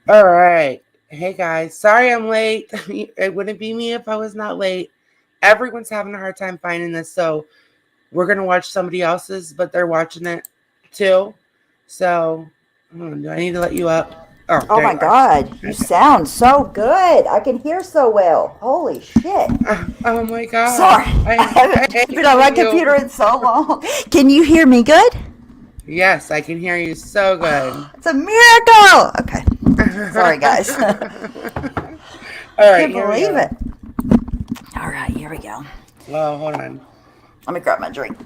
All right. Hey guys, sorry I'm late. It wouldn't be me if I was not late. Everyone's having a hard time finding this, so we're gonna watch somebody else's, but they're watching it too. So, do I need to let you up? Oh, Oh there my you are. God, you Okay. sound so good. I can hear so well. Holy shit. Oh my God, Sorry, I I haven't been on hate my you. computer in so long. Can you hear me good? Yes, I can hear you so good. It's a miracle. Okay. Sorry, guys. All right, Can't here we believe go. it. All right, here we go. Oh, hold on. Let me grab my drink.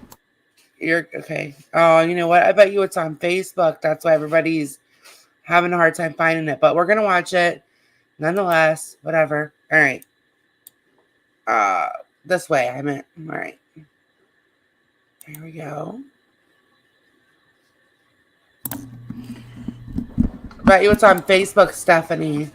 You're okay. Oh, you know what? I bet you it's on Facebook. That's why everybody's having a hard time finding it. But we're gonna watch it nonetheless. Whatever. All right. Uh, this way. I meant. All right. Here we go. I bet you it's on Facebook, Stephanie.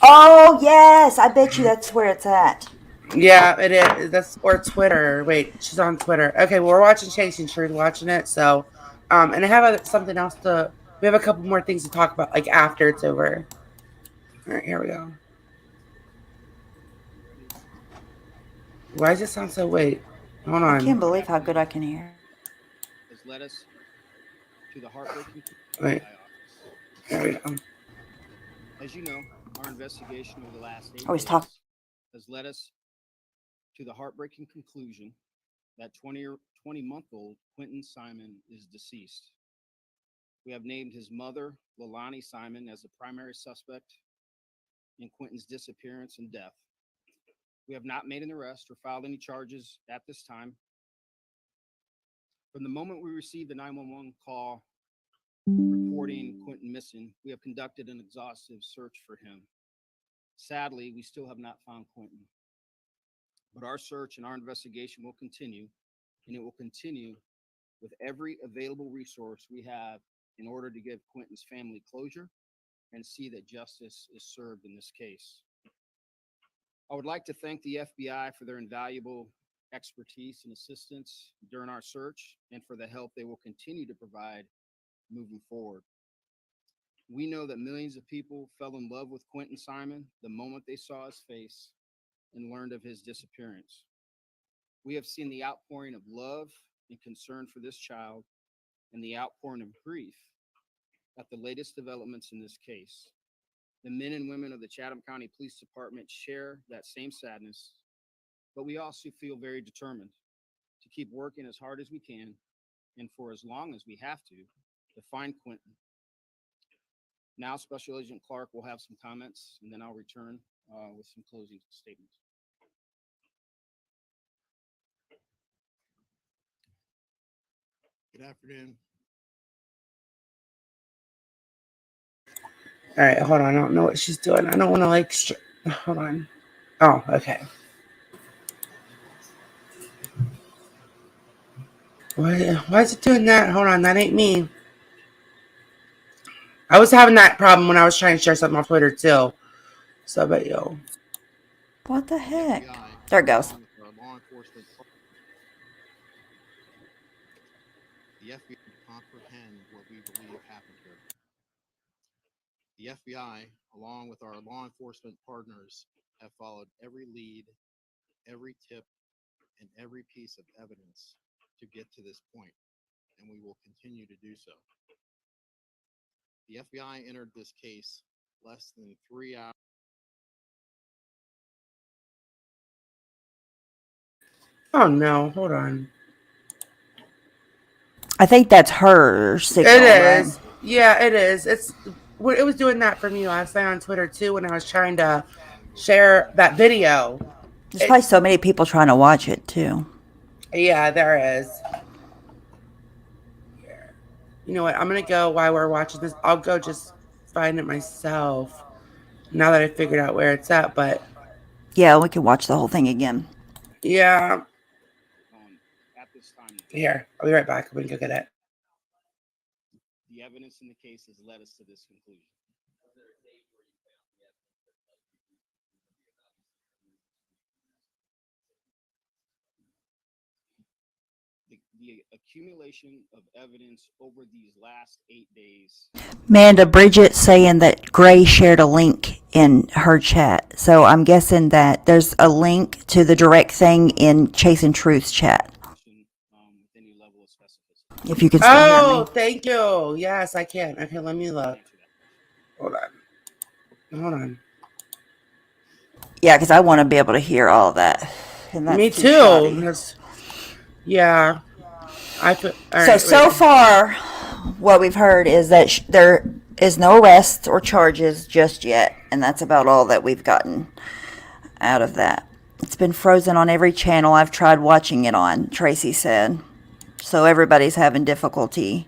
Oh, yes. I bet you that's where it's at. Yeah, it is. That's or Twitter. Wait, she's on Twitter. Okay, well, we're watching Chasing Truth, watching it. So, and I have something else to. We have a couple more things to talk about, like after it's over. All right, here we go. Why does it sound so? Wait, hold I on. can't believe how good I can hear. has led us to the heartbreaking Wait, FBI office. here we go. As you know, our investigation over the last I 8 was talking. days has led us to the heartbreaking conclusion that 20-month-old Quinton Simon is deceased. We have named his mother, Lalani Simon, as the primary suspect in Quinton's disappearance and death. We have not made an arrest or filed any charges at this time. From the moment we received the 911 call reporting Quinton missing, we have conducted an exhaustive search for him. Sadly, we still have not found Quinton, but our search and our investigation will continue, and it will continue with every available resource we have in order to give Quinton's family closure and see that justice is served in this case. I would like to thank the FBI for their invaluable expertise and assistance during our search and for the help they will continue to provide moving forward. We know that millions of people fell in love with Quinton Simon the moment they saw his face and learned of his disappearance. We have seen the outpouring of love and concern for this child and the outpouring of grief at the latest developments in this case. The men and women of the Chatham County Police Department share that same sadness, but we also feel very determined to keep working as hard as we can and for as long as we have to find Quinton. Now, Special Agent Clark will have some comments, and then I'll return with some closing statements. Good afternoon. All right, hold on. I don't know what she's doing. I don't want to like. Hold on. Oh, okay. Why is it doing that? Hold on, that ain't me. I was having that problem when I was trying to share something on Twitter too. So I bet you. What the The heck? FBI, There it goes. along with our law enforcement, the FBI to comprehend what we believe happened here. The FBI, along with our law enforcement partners, have followed every lead, every tip, and every piece of evidence to get to this point, and we will continue to do so. The FBI entered this case less than 3 hours. Oh no, hold on. I think that's her It signal, right? is. Yeah, it is. It was doing that for me last night on Twitter too when I was trying to share that video. There's It probably so many people trying to watch it, too. yeah, there is. You know what? I'm gonna go while we're watching this. I'll go just find it myself now that I figured out where it's at. But Yeah, we can watch the whole thing again. yeah, At this time, here I'll be right back. We can go get it. the evidence in the case has led us to this conclusion. the accumulation of evidence over these last 8 days. Amanda Bridget saying that Gray shared a link in her chat. So I'm guessing that there's a link to the direct thing in Chasing Truth's chat. With any level of specificity. If you can still hear Oh, me. thank you. Yes, I can. Okay, let me look. Answer that. Hold on. Hold on. Yeah, because I want to be able to hear all of that. And Me that's too too. shoddy. Yeah. I put. All So, right. so Wait. far, what we've heard is that there is no arrests or charges just yet. And that's about all that we've gotten out of that. It's been frozen on every channel I've tried watching it on, Tracy said. So everybody's having difficulty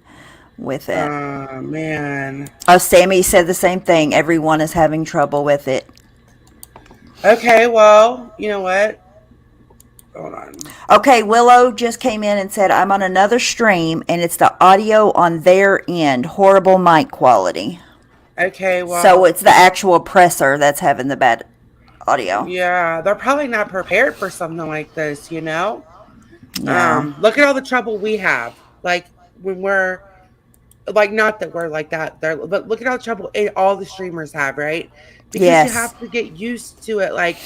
with it. Man. Sammy said the same thing. Everyone is having trouble with it. Okay. Well, you know what? Hold on. Okay, Willow just came in and said, I'm on another stream and it's the audio on their end. Horrible mic quality. Okay. So Well. it's the actual oppressor that's having the bad audio. Yeah. They're probably not prepared for something like this. Yeah. Look at all the trouble we have. Like when we're like, not that we're like that there, but look at all the trouble all the streamers have, right? Because you Yes. have to get used to it. Like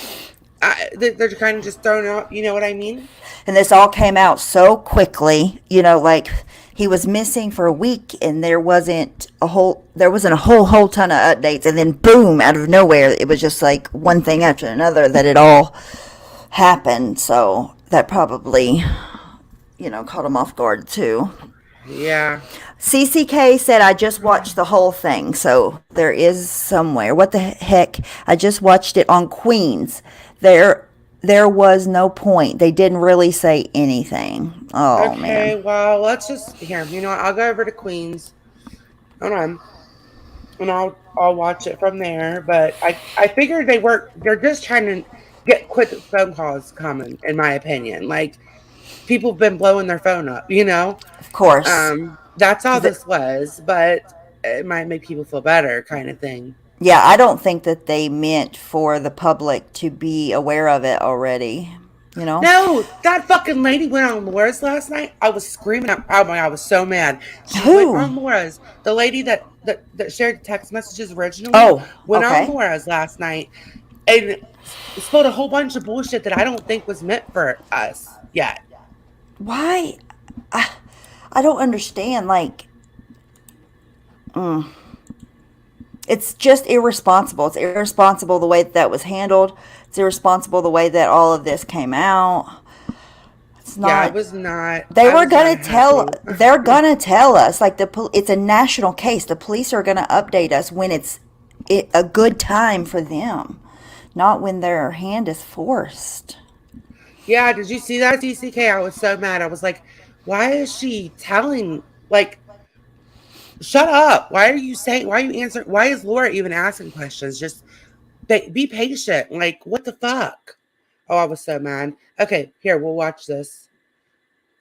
they're kind of just thrown out. You know what I mean? And this all came out so quickly, like he was missing for a week and there wasn't a whole ton of updates, and then boom, out of nowhere it was just like one thing after another that it all happened. So that probably caught him off guard too. Yeah. CCK said, I just watched the whole thing. So there is somewhere. What the heck? I just watched it on Queens. There was no point. They didn't really say anything. Oh, Okay. man. Well, let's just here. You know what? I'll go over to Queens. Hold on, and I'll watch it from there. But I figured they're just trying to get quick phone calls coming. In my opinion, like people have been blowing their phone up. Of course. That's all 'Cause this was, but it might make people feel better, kind of thing. yeah, I don't think that they meant for the public to be aware of it already. You know? No, that fucking lady went on Laura's last night. I was screaming. Oh my god, I was so mad. She went Who? on Laura's. The lady that shared the text messages originally Oh, went on okay. Laura's last night and spilled a whole bunch of bullshit that I don't think was meant for us yet. Why? I don't understand. Like, it's just irresponsible. It's irresponsible the way that was handled. It's irresponsible the way that all of this came out. It's not. Yeah, it was not. They I were was not gonna tell. happy. They're gonna tell us. Like it's a national case. The police are gonna update us when it's a good time for them, not when their hand is forced. Yeah, did you see that, DCK? I was so mad. I was like, why is she telling? Like, shut up. Why are you saying? Why are you answering? Why is Laura even asking questions? Just be patient. Like, what the fuck? Oh, I was so mad. Okay, here, we'll watch this.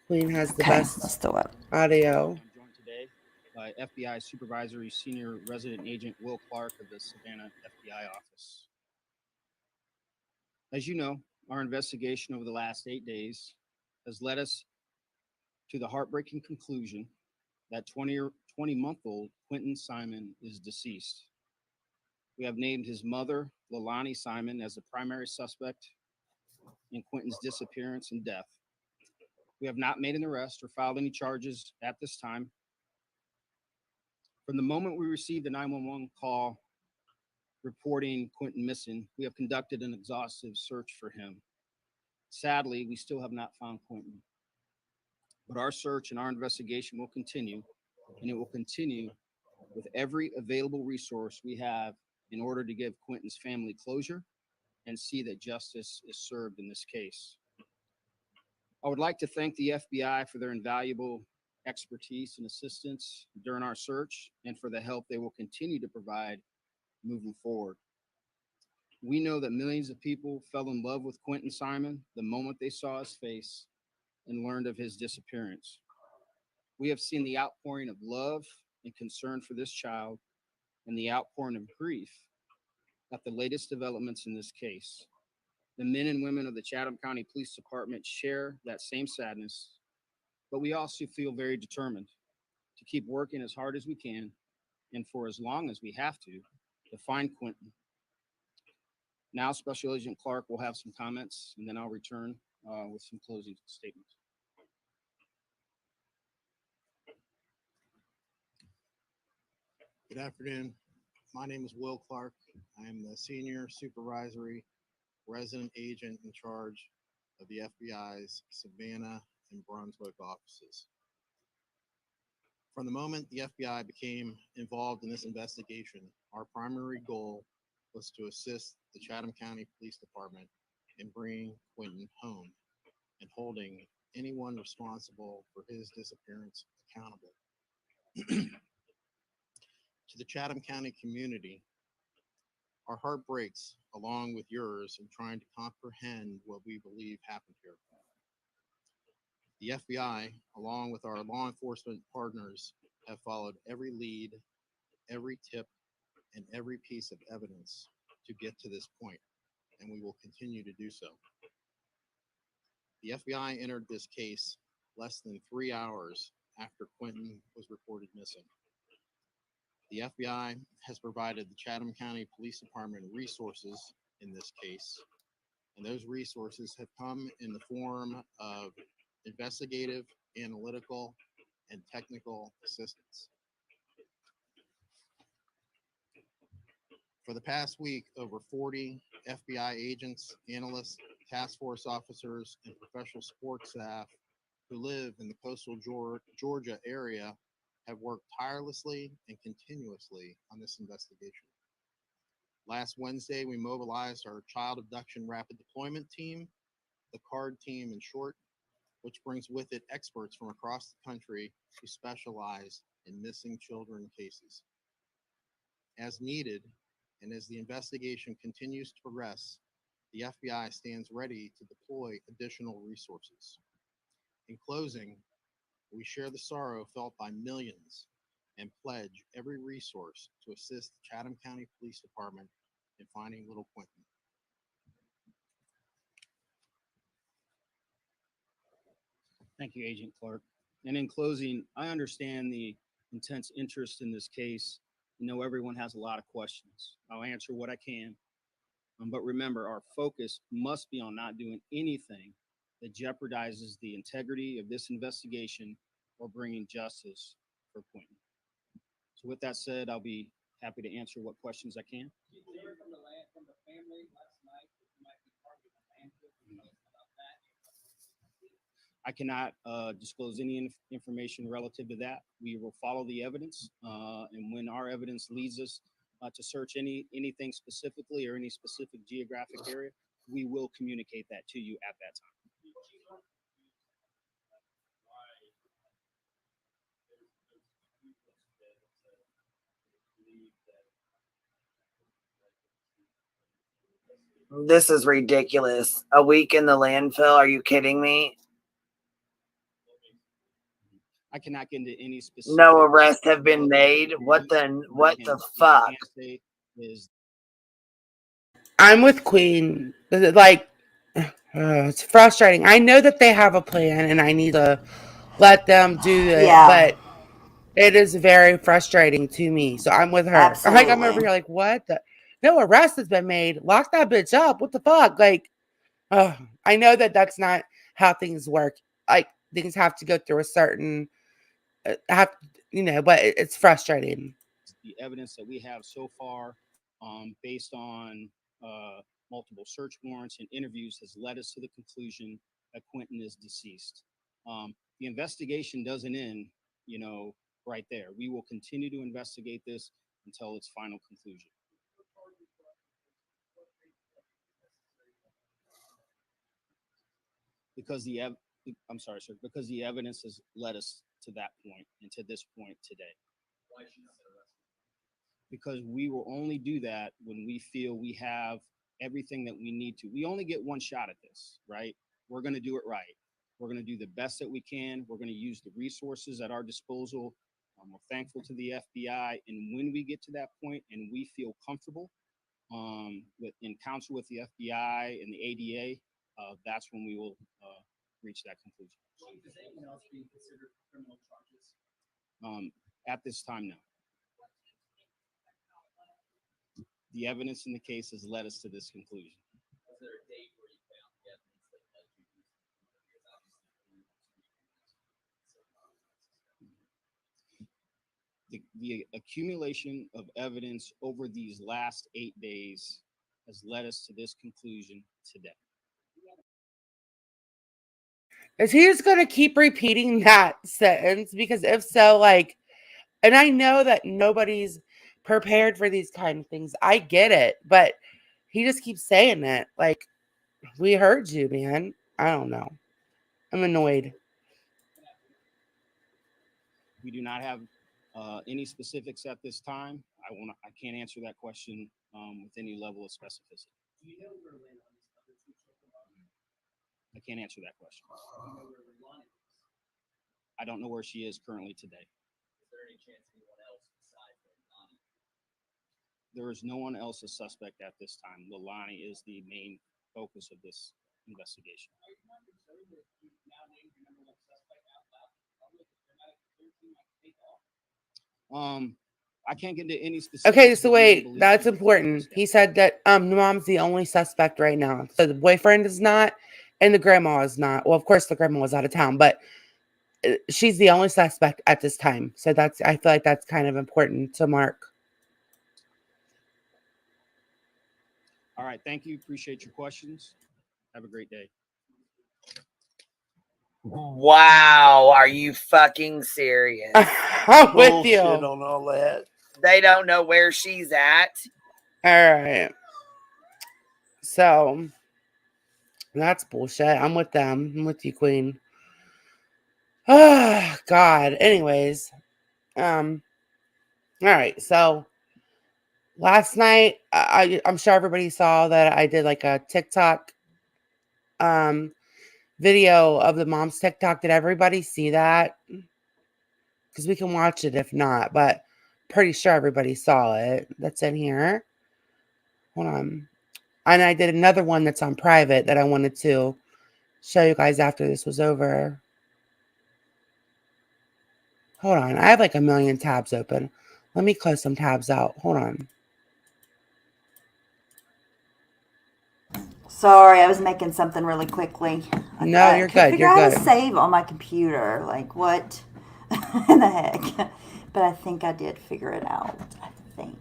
Queen has the Okay, let's best do it. audio. I'm joined today by FBI Supervisory Senior Resident Agent Will Clark of the Savannah FBI office. As you know, our investigation over the last 8 days has led us to the heartbreaking conclusion that 20-month-old Quinton Simon is deceased. We have named his mother, Leilani Simon, as the primary suspect in Quinton's disappearance and death. We have not made an arrest or filed any charges at this time. From the moment we received the 911 call reporting Quinton missing, we have conducted an exhaustive search for him. Sadly, we still have not found Quinton. But our search and our investigation will continue, and it will continue with every available resource we have in order to give Quinton's family closure and see that justice is served in this case. I would like to thank the FBI for their invaluable expertise and assistance during our search and for the help they will continue to provide moving forward. We know that millions of people fell in love with Quinton Simon the moment they saw his face and learned of his disappearance. We have seen the outpouring of love and concern for this child and the outpouring of grief at the latest developments in this case. The men and women of the Chatham County Police Department share that same sadness, but we also feel very determined to keep working as hard as we can and for as long as we have to find Quinton. Now, Special Agent Clark will have some comments, and then I'll return with some closing statements. Good afternoon. My name is Will Clark. I am the Senior Supervisory Resident Agent in charge of the FBI's Savannah and Brunswick offices. From the moment the FBI became involved in this investigation, our primary goal was to assist the Chatham County Police Department in bringing Quinton home and holding anyone responsible for his disappearance accountable. To the Chatham County community, our heart breaks along with yours in trying to comprehend what we believe happened here. The FBI, along with our law enforcement partners, have followed every lead, every tip, and every piece of evidence to get to this point, and we will continue to do so. The FBI entered this case less than 3 hours after Quinton was reported missing. The FBI has provided the Chatham County Police Department resources in this case, and those resources have come in the form of investigative, analytical, and technical assistance. For the past week, over 40 FBI agents, analysts, task force officers, and professional support staff who live in the coastal Georgia area have worked tirelessly and continuously on this investigation. Last Wednesday, we mobilized our Child Abduction Rapid Deployment Team, the CARD team in short, which brings with it experts from across the country who specialize in missing children cases. As needed, and as the investigation continues to progress, the FBI stands ready to deploy additional resources. In closing, we share the sorrow felt by millions and pledge every resource to assist the Chatham County Police Department in finding little Quinton. Thank you, Agent Clark. And in closing, I understand the intense interest in this case. I know everyone has a lot of questions. I'll answer what I can. But remember, our focus must be on not doing anything that jeopardizes the integrity of this investigation or bringing justice for Quinton. So with that said, I'll be happy to answer what questions I can. Did you hear from the family last night that you might be targeting a landfill? About that? I cannot disclose any information relative to that. We will follow the evidence, and when our evidence leads us to search anything specifically or any specific geographic area, we will communicate that to you at that time. This is ridiculous. A week in the landfill? Are you kidding me? I cannot get into any specific. No arrests have been made. What the fuck? I'm with Queen. Like, it's frustrating. I know that they have a plan, and I need to let them do it. Yeah. But it is very frustrating to me. So I'm with her. Absolutely. Like, I'm over here like, what? No arrest has been made. Lock that bitch up. What the fuck? Like, I know that that's not how things work. Like, things have to go through a certain, but it's frustrating. The evidence that we have so far, based on multiple search warrants and interviews, has led us to the conclusion that Quinton is deceased. The investigation doesn't end, right there. We will continue to investigate this until its final conclusion. Because I'm sorry, sir, because the evidence has led us to that point and to this point today. Why should not arrest? Because we will only do that when we feel we have everything that we need to. We only get one shot at this, right? We're going to do it right. We're going to do the best that we can. We're going to use the resources at our disposal. We're thankful to the FBI. And when we get to that point and we feel comfortable in counsel with the FBI and the ADA, that's when we will reach that conclusion. Is anyone else being considered for criminal charges? At this time, no. The evidence in the case has led us to this conclusion. Was there a date where you found the evidence that led you to The accumulation of evidence over these last 8 days has led us to this conclusion today. Is he just going to keep repeating that sentence? Because if so, like, and I know that nobody's prepared for these kind of things. I get it, but he just keeps saying it. Like, we heard you, man. I don't know. I'm annoyed. We do not have any specifics at this time. I can't answer that question with any level of specificity. Do you know where Lynn on these other two children are? I can't answer that question. Do you know where Lonnie is? I don't know where she is currently today. Is there any chance anyone else besides Lonnie? There is no one else a suspect at this time. Lonnie is the main focus of this investigation. Are you not concerned that you now named your number one suspect out loud to the public? If they're not a clear team, I can take off. I can't get into any specifics. Okay, so but we wait, believe that's she's important. the He said that mom's the only suspect right now. So the boyfriend is not, and the grandma is not. Well, of course the grandma was out of town, but she's the only suspect at this time. So I feel like that's kind of important to mark. All right, thank you. Appreciate your questions. Have a great day. Wow, are you fucking serious? I'm with you. Bullshit on all that. They don't know where she's at. All right. So that's bullshit. I'm with them. I'm with you, Queen. Oh God. Anyways. All right. So last night, I'm sure everybody saw that I did like a TikTok video of the mom's TikTok. Did everybody see that? Because we can watch it if not, but pretty sure everybody saw it. That's in here. Hold on. And I did another one that's on private that I wanted to show you guys after this was over. Hold on. I have like a million tabs open. Let me close some tabs out. Hold on. Sorry, I was making something really quickly. No, you're can't good. figure You're out how good. to save on my computer. Like, what in the heck? But I think I did figure it out. I think.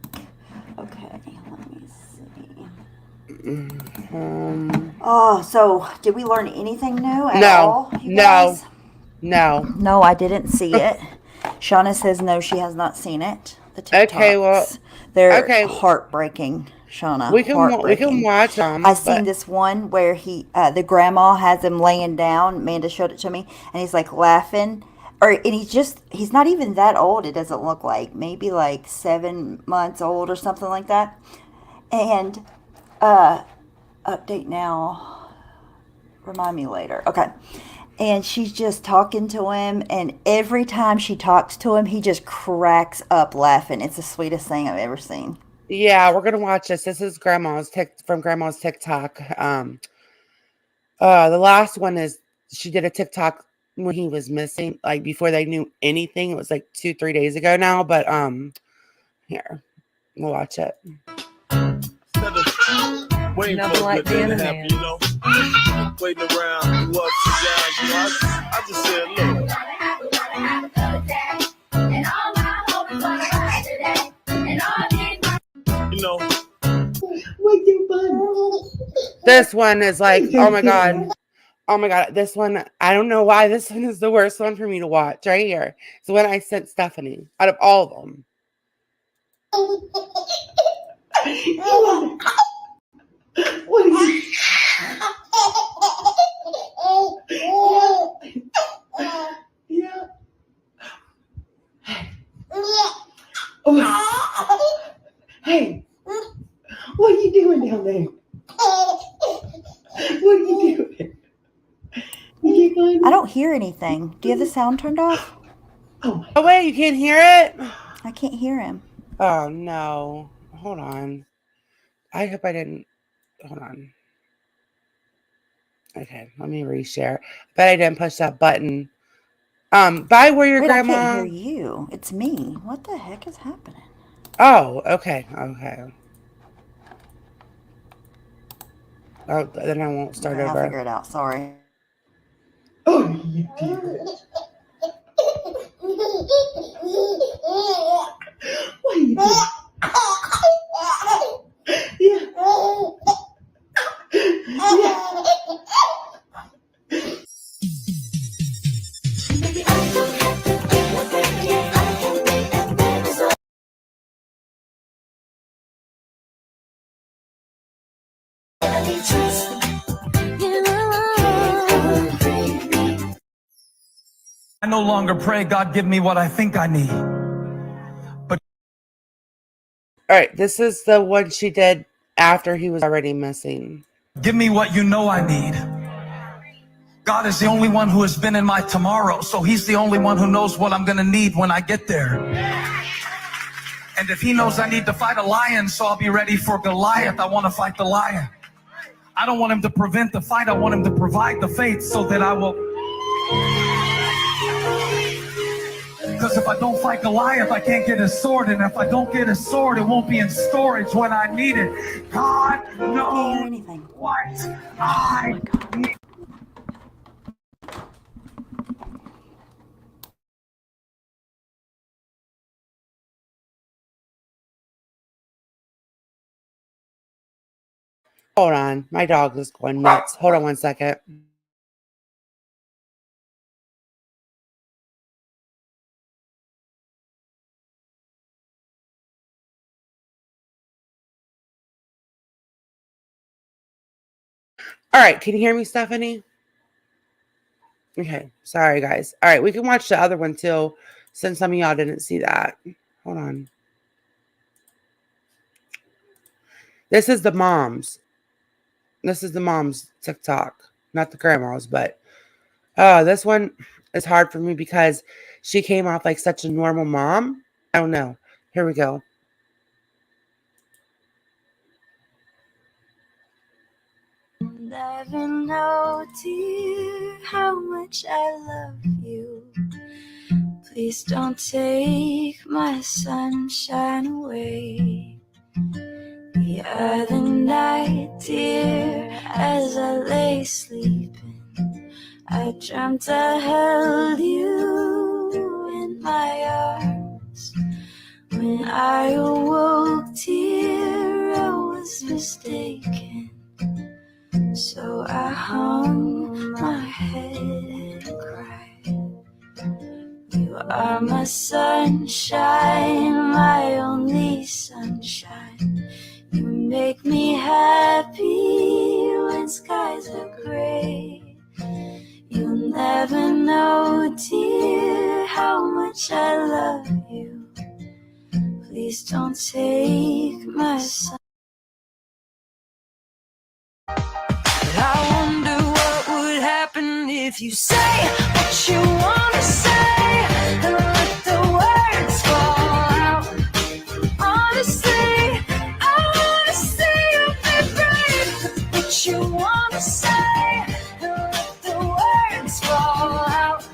Okay, let me see. Oh, so did we learn anything new at all? You guys? No. No, I didn't see it. Shauna says no, she has not seen it. The TikToks. Okay, well, they're heartbreaking, Shauna. We can watch them. I seen this one where the grandma has him laying down. Amanda showed it to me, and he's like laughing, and he's not even that old. It doesn't look like, maybe like 7 months old or something like that. And update now. Remind me later. Okay. And she's just talking to him, and every time she talks to him, he just cracks up laughing. It's the sweetest thing I've ever seen. Yeah, we're gonna watch this. This is from Grandma's TikTok. The last one is she did a TikTok when he was missing, like before they knew anything. It was like 2-3 days ago now, but here, we'll watch it. Waiting Nothing for like a good day being to a happen, man. you know? Waiting around, you ups and downs, you know? I just said, look. You know? This one is like, oh my god. Oh my god, this one, I don't know why this one is the worst one for me to watch right here. It's the one I sent Stephanie out of all of them. Yeah. Hey, what are you doing down there? What are you doing? I don't hear anything. Do you have the sound turned off? Oh wait, you can't hear it? I can't hear him. Oh no. Hold on. I hope I didn't. Hold on. Okay, let me reshare. Bet I didn't push that button. Bye, where your Wait, I can't grandma? hear you. It's me. What the heck is happening? Oh, okay. Oh, then I won't start Okay, I'll over. figure it out. Sorry. Oh, you did. What are you doing? Yeah. I no longer pray, God, give me what I think I need. All right, this is the one she did after he was already missing. Give me what you know I need. God is the only one who has been in my tomorrow, so he's the only one who knows what I'm going to need when I get there. And if he knows I need to fight a lion, so I'll be ready for Goliath, I want to fight the lion. I don't want him to prevent the fight. I want him to provide the faith so that I will. Because if I don't fight Goliath, I can't get his sword. And if I don't get his sword, it won't be in storage when I need it. God knows what I need. Hold on, my dog is going nuts. Hold on one second. All right, can you hear me, Stephanie? Okay, sorry guys. All right, we can watch the other one too, since some of y'all didn't see that. Hold on. This is the mom's. This is the mom's TikTok, not the grandma's, but this one is hard for me because she came off like such a normal mom. I don't know. Here we go. Never know, dear, how much I love you. Please don't take my sunshine away. The other night, dear, as I lay sleeping, I dreamt I held you in my arms. When I awoke, dear, I was mistaken. So I hung my head and cried. You are my sunshine, my only sunshine. You make me happy when skies are gray. You'll never know, dear, how much I love you. Please don't take my sunshine. I wonder what would happen if you say what you want to say and let the words fall out. Honestly, I want to see you be brave. What you want to say and let the words fall out.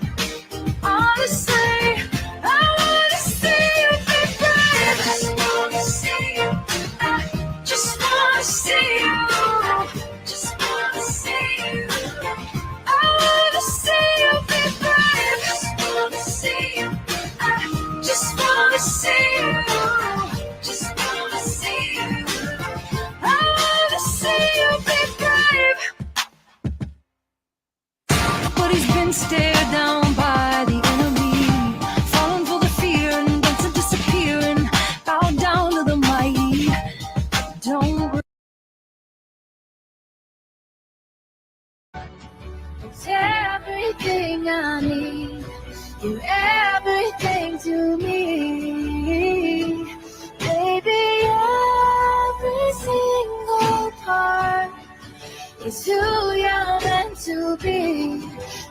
Honestly, I want to see you be brave. I just want to see you. I just want to see you. Stared down by the enemy, falling for the fear and dancing, disappearing, bow down to the mighty. Don't. It's everything I need. You're everything to me, baby. Every single part is who you're meant to be.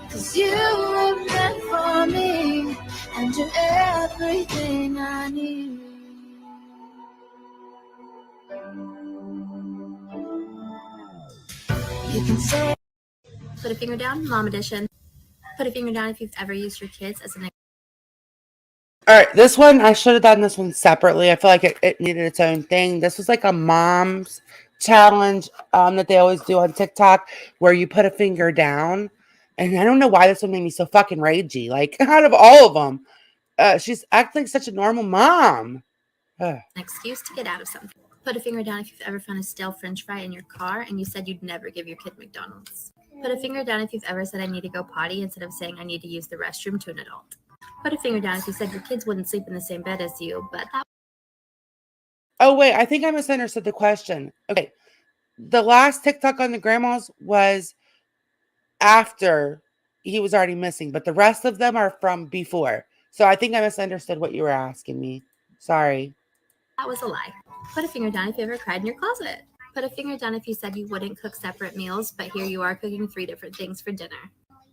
'Cause you were meant for me, and you're everything I need. You can say Put a finger down, mom edition. Put a finger down if you've ever used your kids as an. All right, this one, I should have done this one separately. I feel like it needed its own thing. This was like a mom's challenge that they always do on TikTok where you put a finger down. And I don't know why this one made me so fucking ragey. Like, out of all of them, she's acting like such a normal mom. An excuse to get out of something. Put a finger down if you've ever found a stale french fry in your car and you said you'd never give your kid McDonald's. Put a finger down if you've ever said I need to go potty instead of saying I need to use the restroom to an adult. Put a finger down if you said your kids wouldn't sleep in the same bed as you, but that. Oh, wait, I think I misunderstood the question. Okay, the last TikTok on the grandmas was after he was already missing, but the rest of them are from before. So I think I misunderstood what you were asking me. Sorry. That was a lie. Put a finger down if you ever cried in your closet. Put a finger down if you said you wouldn't cook separate meals, but here you are cooking 3 different things for dinner.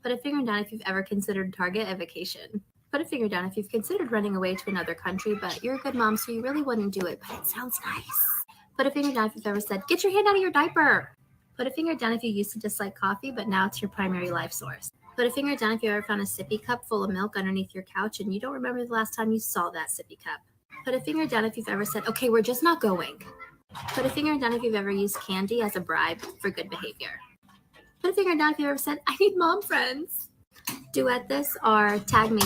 Put a finger down if you've ever considered Target a vacation. Put a finger down if you've considered running away to another country, but you're a good mom, so you really wouldn't do it, but it sounds nice. Put a finger down if you've ever said, get your hand out of your diaper. Put a finger down if you used to dislike coffee, but now it's your primary life source. Put a finger down if you ever found a sippy cup full of milk underneath your couch and you don't remember the last time you saw that sippy cup. Put a finger down if you've ever said, okay, we're just not going. Put a finger down if you've ever used candy as a bribe for good behavior. Put a finger down if you've ever said, I need mom friends. Duet this or tag me.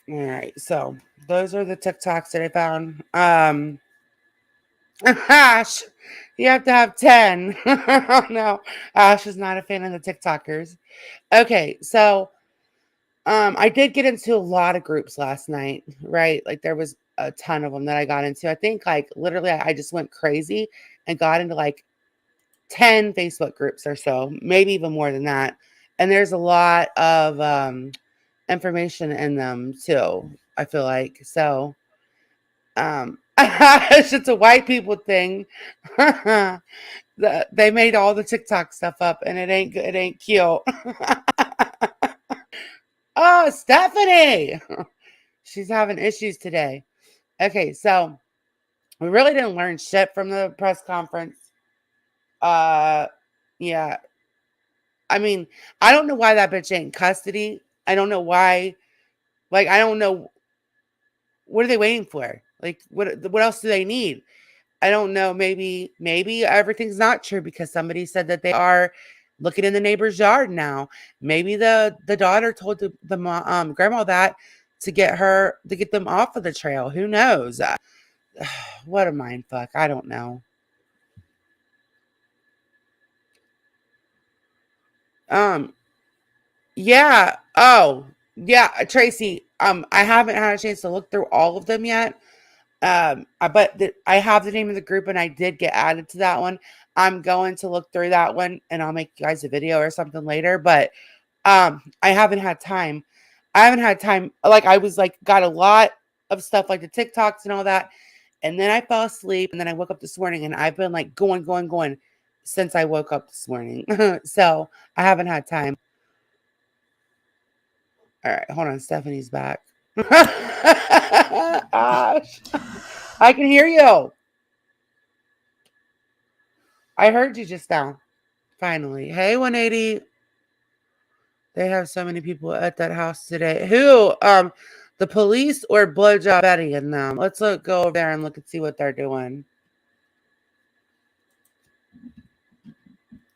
All right, so those are the TikToks that I found. Ash, you have to have 10. Oh, no, Ash is not a fan of the TikTokers. Okay, so I did get into a lot of groups last night, right? Like there was a ton of them that I got into. I think like literally I just went crazy and got into like 10 Facebook groups or so, maybe even more than that. And there's a lot of information in them too, I feel like. So it's just a white people thing. They made all the TikTok stuff up and it ain't good, it ain't cute. Oh, Stephanie. She's having issues today. Okay, so we really didn't learn shit from the press conference. Yeah. I mean, I don't know why that bitch ain't in custody. I don't know why. Like, I don't know. What are they waiting for? Like, what else do they need? I don't know. Maybe everything's not true because somebody said that they are looking in the neighbor's yard now. Maybe the daughter told the grandma that to get them off of the trail. Who knows? What a mind fuck. I don't know. Yeah. Oh, yeah, Tracy. I haven't had a chance to look through all of them yet. I have the name of the group and I did get added to that one. I'm going to look through that one and I'll make you guys a video or something later. But I haven't had time. I haven't had time. Like I was like got a lot of stuff like the TikToks and all that. And then I fell asleep and then I woke up this morning and I've been like going since I woke up this morning. So I haven't had time. All right, hold on. Stephanie's back. Ash, I can hear you. I heard you just now. Finally. Hey, 180. They have so many people at that house today. Who? The police or blowjob Betty and them? Let's go over there and look and see what they're doing.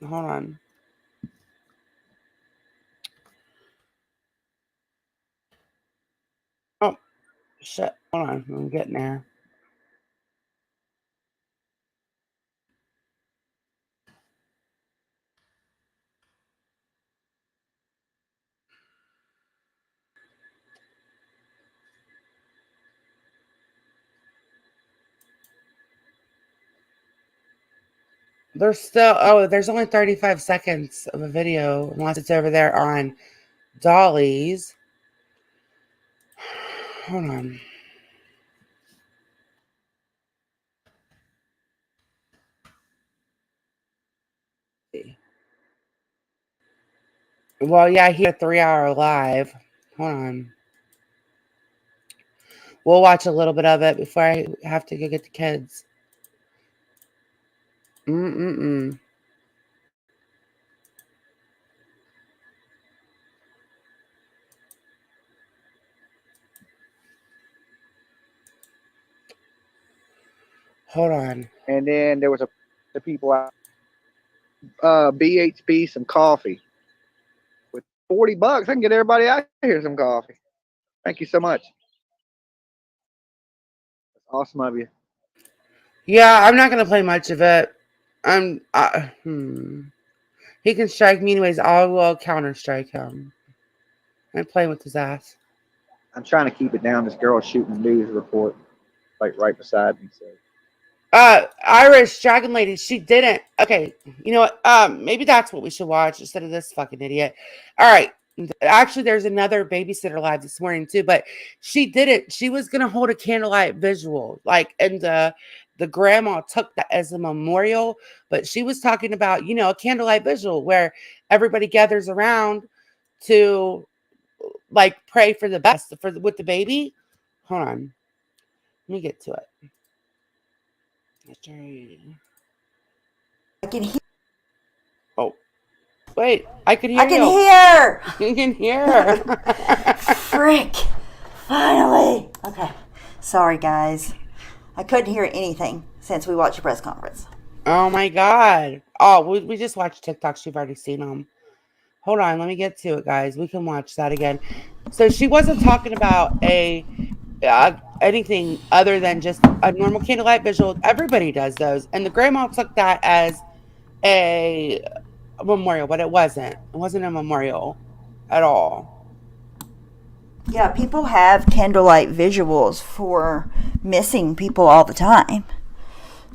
Hold on. Oh, shit. Hold on. I'm getting there. There's still, oh, there's only 35 seconds of a video, unless it's over there on Dolly's. Hold on. Well, yeah, he had a 3-hour live. Hold on. We'll watch a little bit of it before I have to go get the kids. Mm-mm-mm. Hold on. And then there was the people out BHB some coffee. With $40, I can get everybody out here some coffee. Thank you so much. That's awesome of you. Yeah, I'm not gonna play much of it. He can strike me anyways. I will counter strike him. I'm playing with his ass. I'm trying to keep it down. This girl's shooting a news report like right beside me. So Irish Dragon Lady, she didn't. Okay, you know what? Maybe that's what we should watch instead of this fucking idiot. All right. Actually, there's another Babysitter live this morning too, but she didn't. She was gonna hold a candlelight visual, like, and the grandma took that as a memorial, but she was talking about, you know, a candlelight visual where everybody gathers around to like pray for the best with the baby. Hold on, let me get to it. I can hear. Oh, wait! I can hear. I can you. hear. You can hear. Frick! Finally. Okay. Sorry, guys. I couldn't hear anything since we watched the press conference. Oh my god! Oh, we just watched TikToks. You've already seen them. Hold on, let me get to it, guys. We can watch that again. So she wasn't talking about anything other than just a normal candlelight visual. Everybody does those, and the grandma took that as a memorial, but it wasn't. It wasn't a memorial at all. Yeah, people have candlelight visuals for missing people all the time.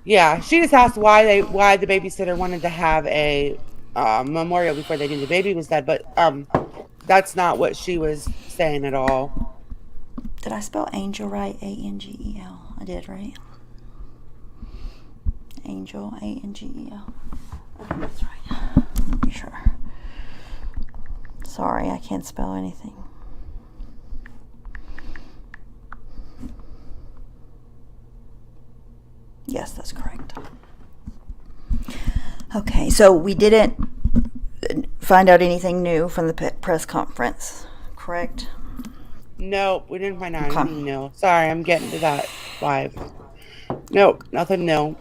Yeah, she just asked why the babysitter wanted to have a memorial before they knew the baby was dead, but that's not what she was saying at all. Did I spell angel right? A-N-G-E-L. I did, right? Angel, A-N-G-E-L. I think that's right. Pretty sure. Sorry, I can't spell anything. Yes, that's correct. Okay, so we didn't find out anything new from the press conference, correct? Nope, we didn't find out anything new. Sorry, I'm getting to that live. Nope, nothing new.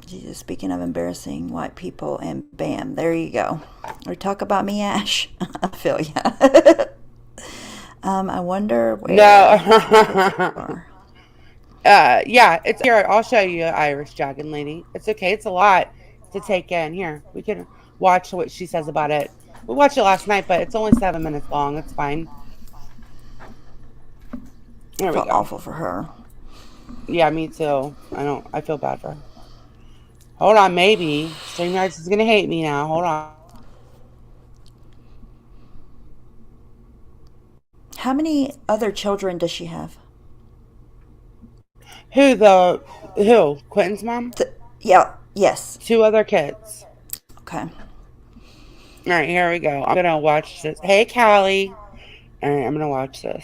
Jesus, speaking of embarrassing white people, and bam, there you go. Or talk about me, Ash. I feel ya. I wonder where. No. Yeah, it's here. I'll show you, Irish Dragon Lady. It's okay. It's a lot to take in. Here, we can watch what she says about it. We watched it last night, but it's only 7 minutes long. It's fine. There we go. Awful for her. Yeah, me too. I feel bad for her. Hold on, maybe StreamYards is gonna hate me now. Hold on. How many other children does she have? Who? Quinton's mom? Yeah. Yes. 2 other kids. Okay. All right, here we go. I'm gonna watch this. Hey, Callie. All right, I'm gonna watch this.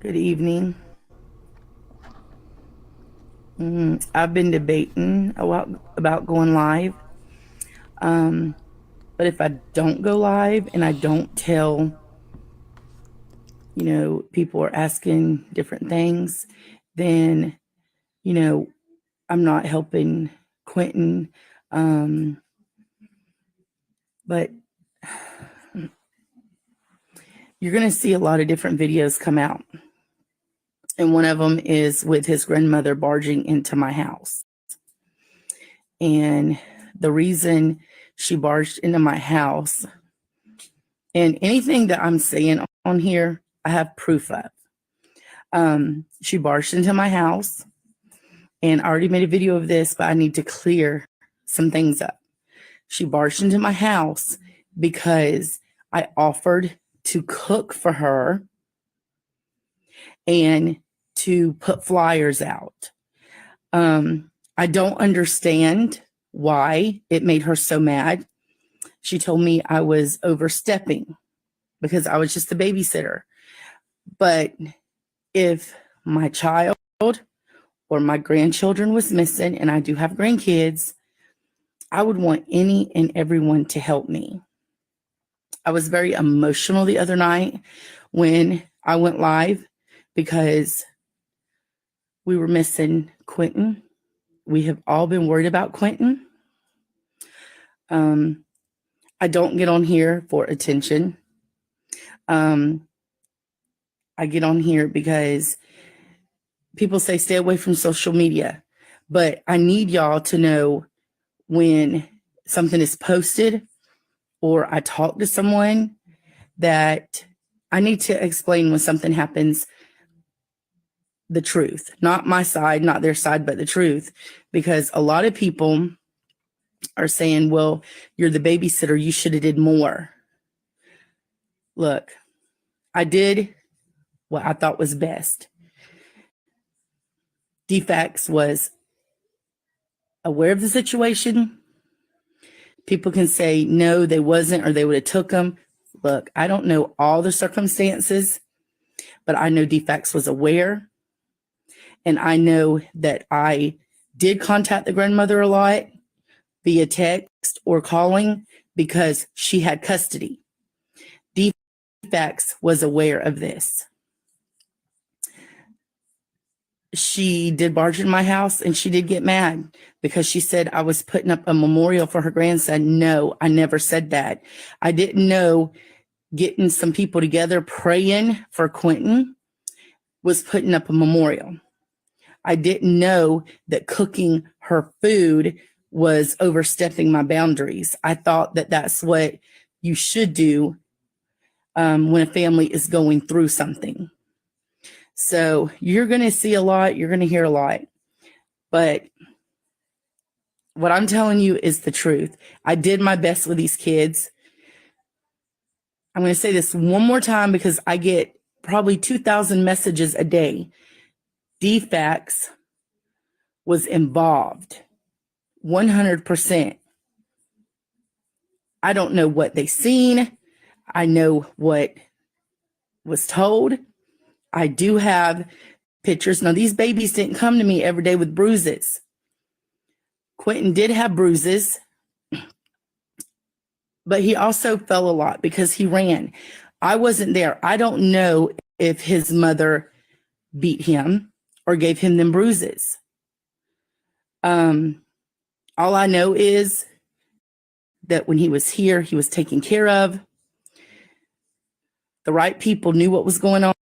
Good evening. I've been debating about going live. But if I don't go live and I don't tell, people are asking different things, then, I'm not helping Quinton. But you're going to see a lot of different videos come out. And one of them is with his grandmother barging into my house. And the reason she barged into my house, and anything that I'm saying on here, I have proof of. She barged into my house, and I already made a video of this, but I need to clear some things up. She barged into my house because I offered to cook for her and to put flyers out. I don't understand why it made her so mad. She told me I was overstepping because I was just a babysitter. But if my child or my grandchildren was missing, and I do have grandkids, I would want any and everyone to help me. I was very emotional the other night when I went live because we were missing Quinton. We have all been worried about Quinton. I don't get on here for attention. I get on here because people say stay away from social media, but I need y'all to know when something is posted or I talk to someone that I need to explain when something happens the truth, not my side, not their side, but the truth, because a lot of people are saying, well, you're the babysitter, you should have did more. Look, I did what I thought was best. DFAX was aware of the situation. People can say, no, they wasn't, or they would have took them. Look, I don't know all the circumstances, but I know DFAX was aware. And I know that I did contact the grandmother a lot via text or calling because she had custody. DFAX was aware of this. She did barge in my house and she did get mad because she said I was putting up a memorial for her grandson. No, I never said that. I didn't know getting some people together praying for Quinton was putting up a memorial. I didn't know that cooking her food was overstepping my boundaries. I thought that that's what you should do when a family is going through something. So you're going to see a lot, you're going to hear a lot, but what I'm telling you is the truth. I did my best with these kids. I'm going to say this one more time because I get probably 2,000 messages a day. DFAX was involved 100%. I don't know what they seen. I know what was told. I do have pictures. Now, these babies didn't come to me every day with bruises. Quinton did have bruises, but he also fell a lot because he ran. I wasn't there. I don't know if his mother beat him or gave him them bruises. All I know is that when he was here, he was taken care of. The right people knew what was going on.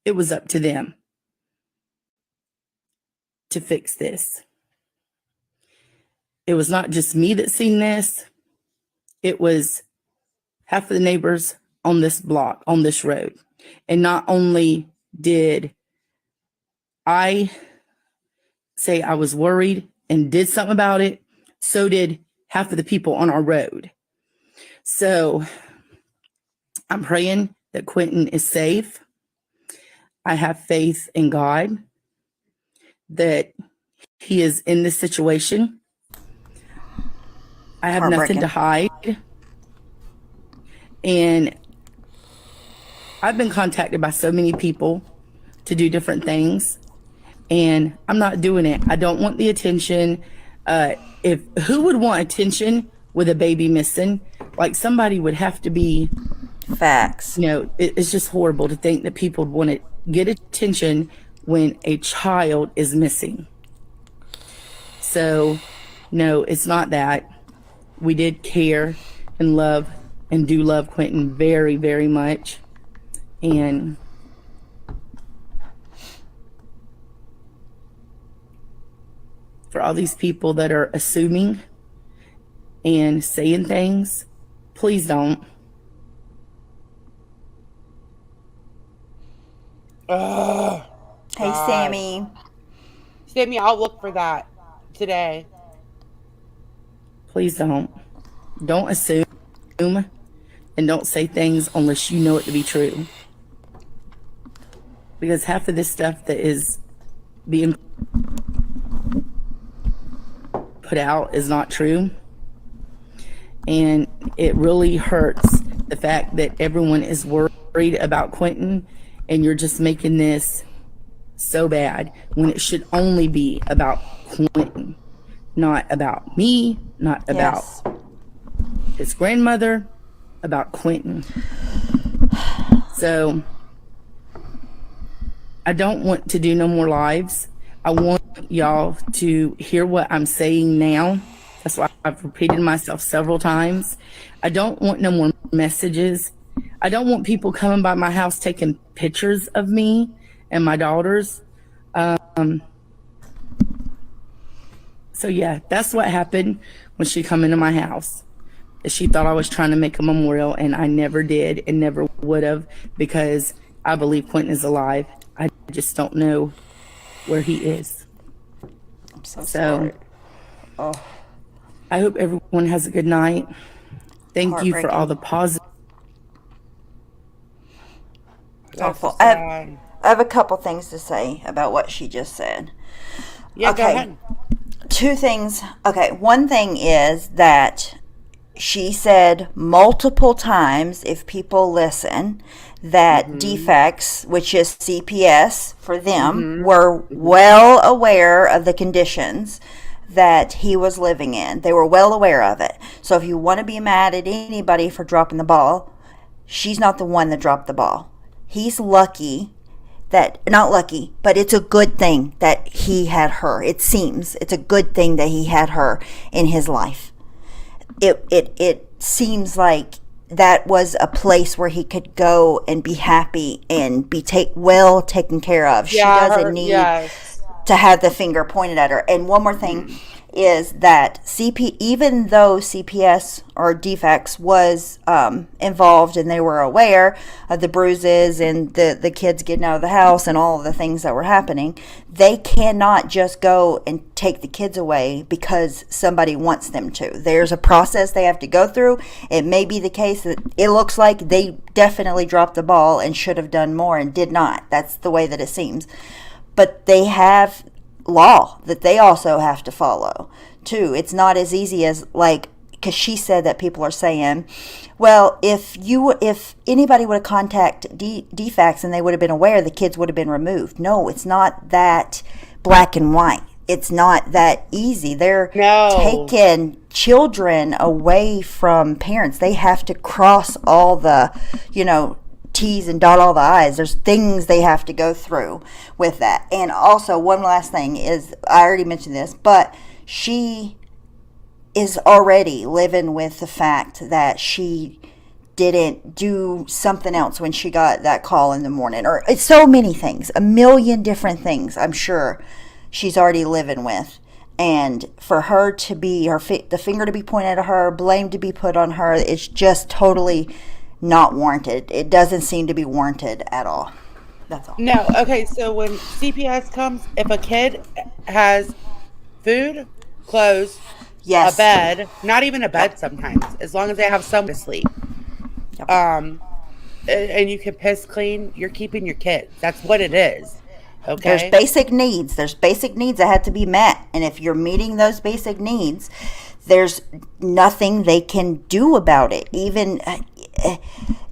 It was up to them to fix this. It was not just me that seen this. It was half of the neighbors on this block, on this road. And not only did I say I was worried and did something about it, so did half of the people on our road. So I'm praying that Quinton is safe. I have faith in God that he is in this situation. I have nothing to hide. And I've been contacted by so many people to do different things, and I'm not doing it. I don't want the attention. Who would want attention with a baby missing? Like, somebody would have to be facts. You know, it's just horrible to think that people would want to get attention when a child is missing. So, no, it's not that. We did care and love and do love Quinton very, very much. And for all these people that are assuming and saying things, please don't. Oh, Hey, God. Sammy. Sammy, I'll look for that today. Please don't. Don't assume and don't say things unless you know it to be true. Because half of this stuff that is being put out is not true. And it really hurts the fact that everyone is worried about Quinton and you're just making this so bad when it should only be about Quinton, not about me, not about Yes. his grandmother, about Quinton. So I don't want to do no more lives. I want y'all to hear what I'm saying now. That's why I've repeated myself several times. I don't want no more messages. I don't want people coming by my house taking pictures of me and my daughters. So yeah, that's what happened when she come into my house. She thought I was trying to make a memorial, and I never did and never would have, because I believe Quentin is alive. I just don't know where he is. I'm so sorry. Oh, I hope everyone has a good night. Thank you for all heartbreaking. the positive. That's so Awful. sad. I have a couple things to say about what she just said. Yeah, go Okay. ahead. Two things. Okay, one thing is that she said multiple times, if people listen, that defects, which is CPS for them, were well aware of the conditions that he was living in. They were well aware of it. So if you want to be mad at anybody for dropping the ball, she's not the one that dropped the ball. He's lucky that, not lucky, but it's a good thing that he had her. It seems it's a good thing that he had her in his life. It seems like that was a place where he could go and be happy and be well taken care of. She doesn't need to have the finger pointed at her. And one more thing is that even though CPS or defects was involved and they were aware of the bruises and the kids getting out of the house and all of the things that were happening, they cannot just go and take the kids away because somebody wants them to. There's a process they have to go through. It may be the case that it looks like they definitely dropped the ball and should have done more and did not. That's the way that it seems. But they have law that they also have to follow too. It's not as easy as, like, because she said that people are saying, well, if anybody would have contacted defects and they would have been aware, the kids would have been removed. No, it's not that black and white. It's not that easy. They're taking children away from parents. They have to cross all the, T's and dot all the I's. There's things they have to go through with that. And also, one last thing is, I already mentioned this, but she is already living with the fact that she didn't do something else when she got that call in the morning. Or it's so many things, a million different things, I'm sure she's already living with. And for her to be, the finger to be pointed at her, blame to be put on her, it's just totally not warranted. It doesn't seem to be warranted at all. That's all. No, okay, so when CPS comes, if a kid has food, clothes, a bed, not even a bed sometimes, as long as they have somewhere to sleep, and you can piss clean, you're keeping your kids. That's what it is. Okay. There's basic needs. There's basic needs that have to be met. And if you're meeting those basic needs, there's nothing they can do about it. Even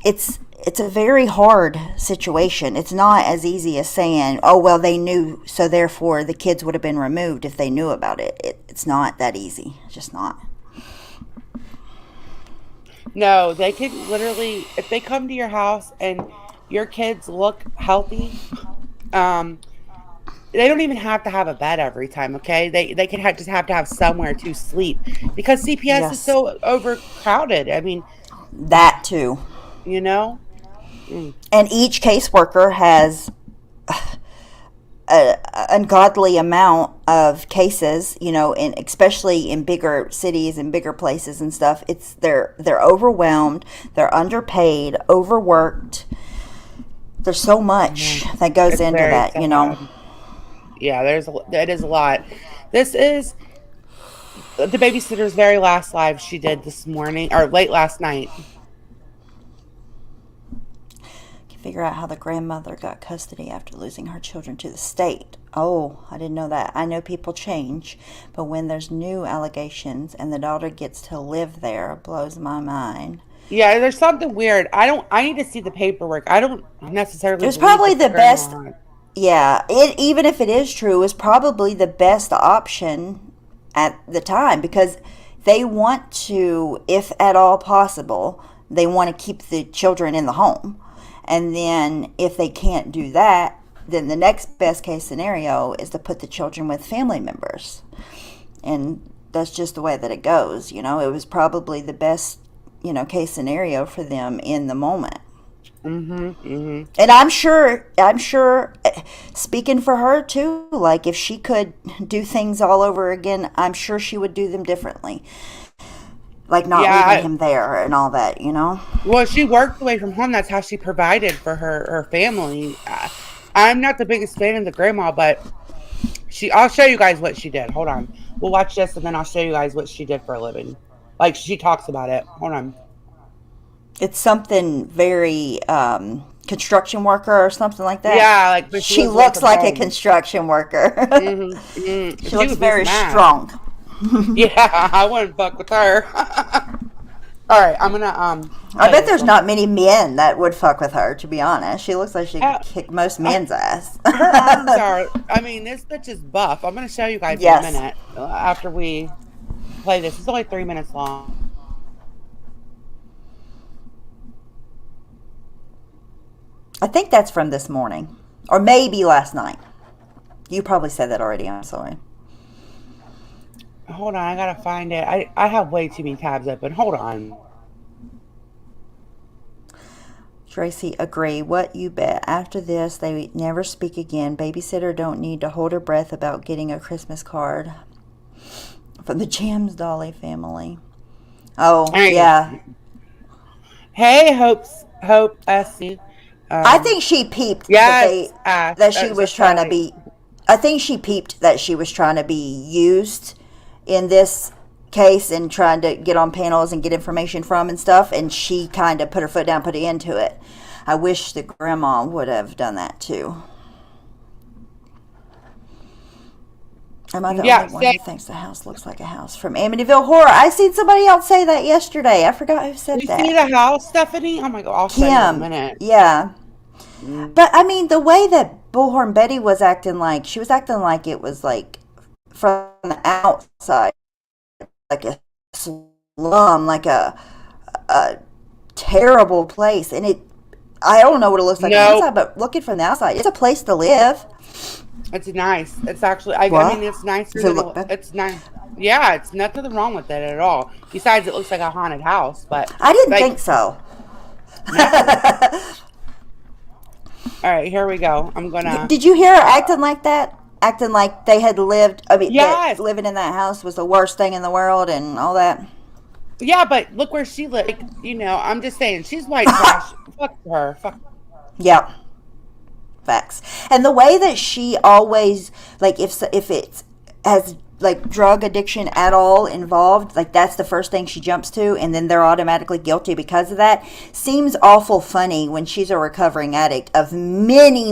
it's a very hard situation. It's not as easy as saying, oh, well, they knew, so therefore the kids would have been removed if they knew about it. It's not that easy. It's just not. No, they could literally, if they come to your house and your kids look healthy, they don't even have to have a bed every time, okay? They can just have to have somewhere to sleep because CPS is so overcrowded. I mean, that too. And each caseworker has an ungodly amount of cases, and especially in bigger cities and bigger places and stuff. They're overwhelmed, they're underpaid, overworked. There's so much that goes It's into very that, you know. sad. Yeah, it is a lot. This is the babysitter's very last live she did this morning or late last night. Can figure out how the grandmother got custody after losing her children to the state. Oh, I didn't know that. I know people change, but when there's new allegations and the daughter gets to live there, it blows my mind. Yeah, there's something weird. I need to see the paperwork. I don't necessarily It's believe probably that the best. grandma. Yeah, even if it is true, is probably the best option at the time because they want to, if at all possible, they want to keep the children in the home. And then if they can't do that, then the next best case scenario is to put the children with family members. And that's just the way that it goes. You know, it was probably the best, case scenario for them in the moment. And I'm sure, speaking for her too, like if she could do things all over again, I'm sure she would do them differently. Like not leaving him there and all that, Well, she worked away from home. That's how she provided for her family. I'm not the biggest fan of the grandma, but I'll show you guys what she did. Hold on. We'll watch this and then I'll show you guys what she did for a living. Like she talks about it. Hold on. It's something very construction worker or something like that. Yeah, like she looks like a construction worker. She looks very strong. Yeah, I wouldn't fuck with her. All right, I'm gonna I bet there's not many men that would fuck with her. To be honest, she looks like she could kick most men's ass. Her arms are. I mean, this bitch is buff. I'm gonna show you guys in a minute after we play this. It's only 3 minutes long. I think that's from this morning, or maybe last night. You probably said that already. I'm sorry. Hold on, I gotta find it. I have way too many tabs open. Hold on. Tracy, agree. What you bet. After this, they never speak again. Babysitter don't need to hold her breath about getting a Christmas card from the Jams Dolly family. Oh, yeah. Hey, Hope Essie. I think she peeped that she was trying to be. I think she peeped that she was trying to be used in this case and trying to get on panels and get information from and stuff, and she kind of put her foot down, put it into it. I wish the grandma would have done that too. Am I the only one who thinks the house looks like a house from Amityville Horror? I seen somebody else say that yesterday. I forgot who said that. You see the house, Stephanie? Oh my god, I'll show you in a minute. Yeah. But I mean, the way that Bullhorn Betty was acting like, she was acting like it was like from the outside, like a slum, like a terrible place. And I don't know what it looks like on the inside, but looking from the outside, it's a place to live. It's nice. It's actually, I mean, it's nicer than, it's nice. Yeah, it's nothing wrong with it at all. Besides, it looks like a haunted house, but. I didn't think so. All right, here we go. I'm gonna. Did you hear her acting like that? Acting like they had lived. I mean, that living in that house was the worst thing in the world and all that. Yeah, but look where she lived. I'm just saying, she's white trash. Fuck her. Fuck. Yeah. Facts. And the way that she always, like, if it's has like drug addiction at all involved, like that's the first thing she jumps to, and then they're automatically guilty because of that. Seems awful funny when she's a recovering addict of many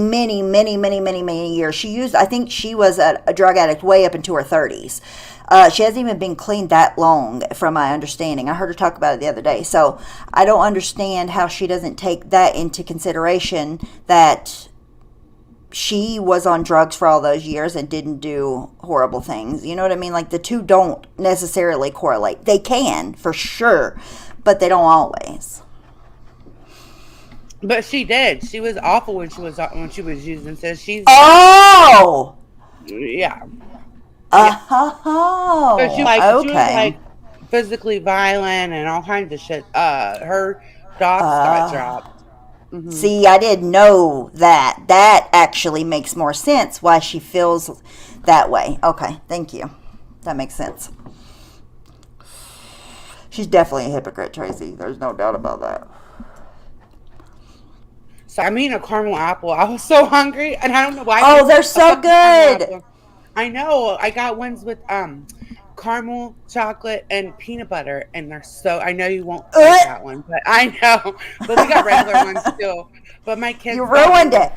years. I think she was a drug addict way up into her 30s. She hasn't even been clean that long, from my understanding. I heard her talk about it the other day. So I don't understand how she doesn't take that into consideration, that she was on drugs for all those years and didn't do horrible things. You know what I mean? Like, the two don't necessarily correlate. They can, for sure, but they don't always. But she did. She was awful when she was using. So she's. Oh. Yeah. Oh. So she was like physically violent and all kinds of shit. Her docs got dropped. Mm-hmm. See, I didn't know that. That actually makes more sense why she feels that way. Okay, thank you. That makes sense. She's definitely a hypocrite, Tracy. There's no doubt about that. So I'm eating a caramel apple. I was so hungry, and I don't know why. Oh, they're A so fucking caramel good. apple. I know. I got ones with caramel, chocolate, and peanut butter, and they're so. I know you won't like that one, but I know. But we got regular ones too. But my You kids got ruined me. it.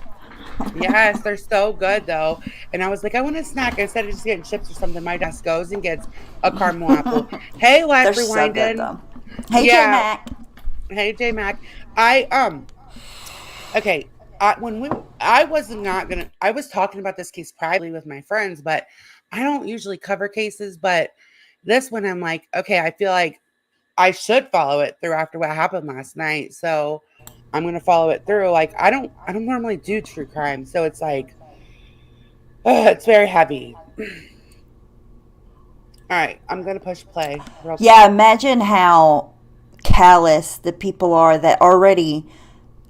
Yes, they're so good though. And I was like, I want a snack instead of just getting chips or something. My dad goes and gets a caramel apple. Hey, They're Life so good Rewinded. though. Hey, J Yeah. Mac. Hey, J Mac. I okay. I was not gonna. I was talking about this case privately with my friends, but I don't usually cover cases. But this one, I'm like, okay, I feel like I should follow it through after what happened last night. So I'm gonna follow it through. Like I don't normally do true crime, so it's like, it's very heavy. All right, I'm gonna push play real quick. Yeah, imagine how callous the people are that already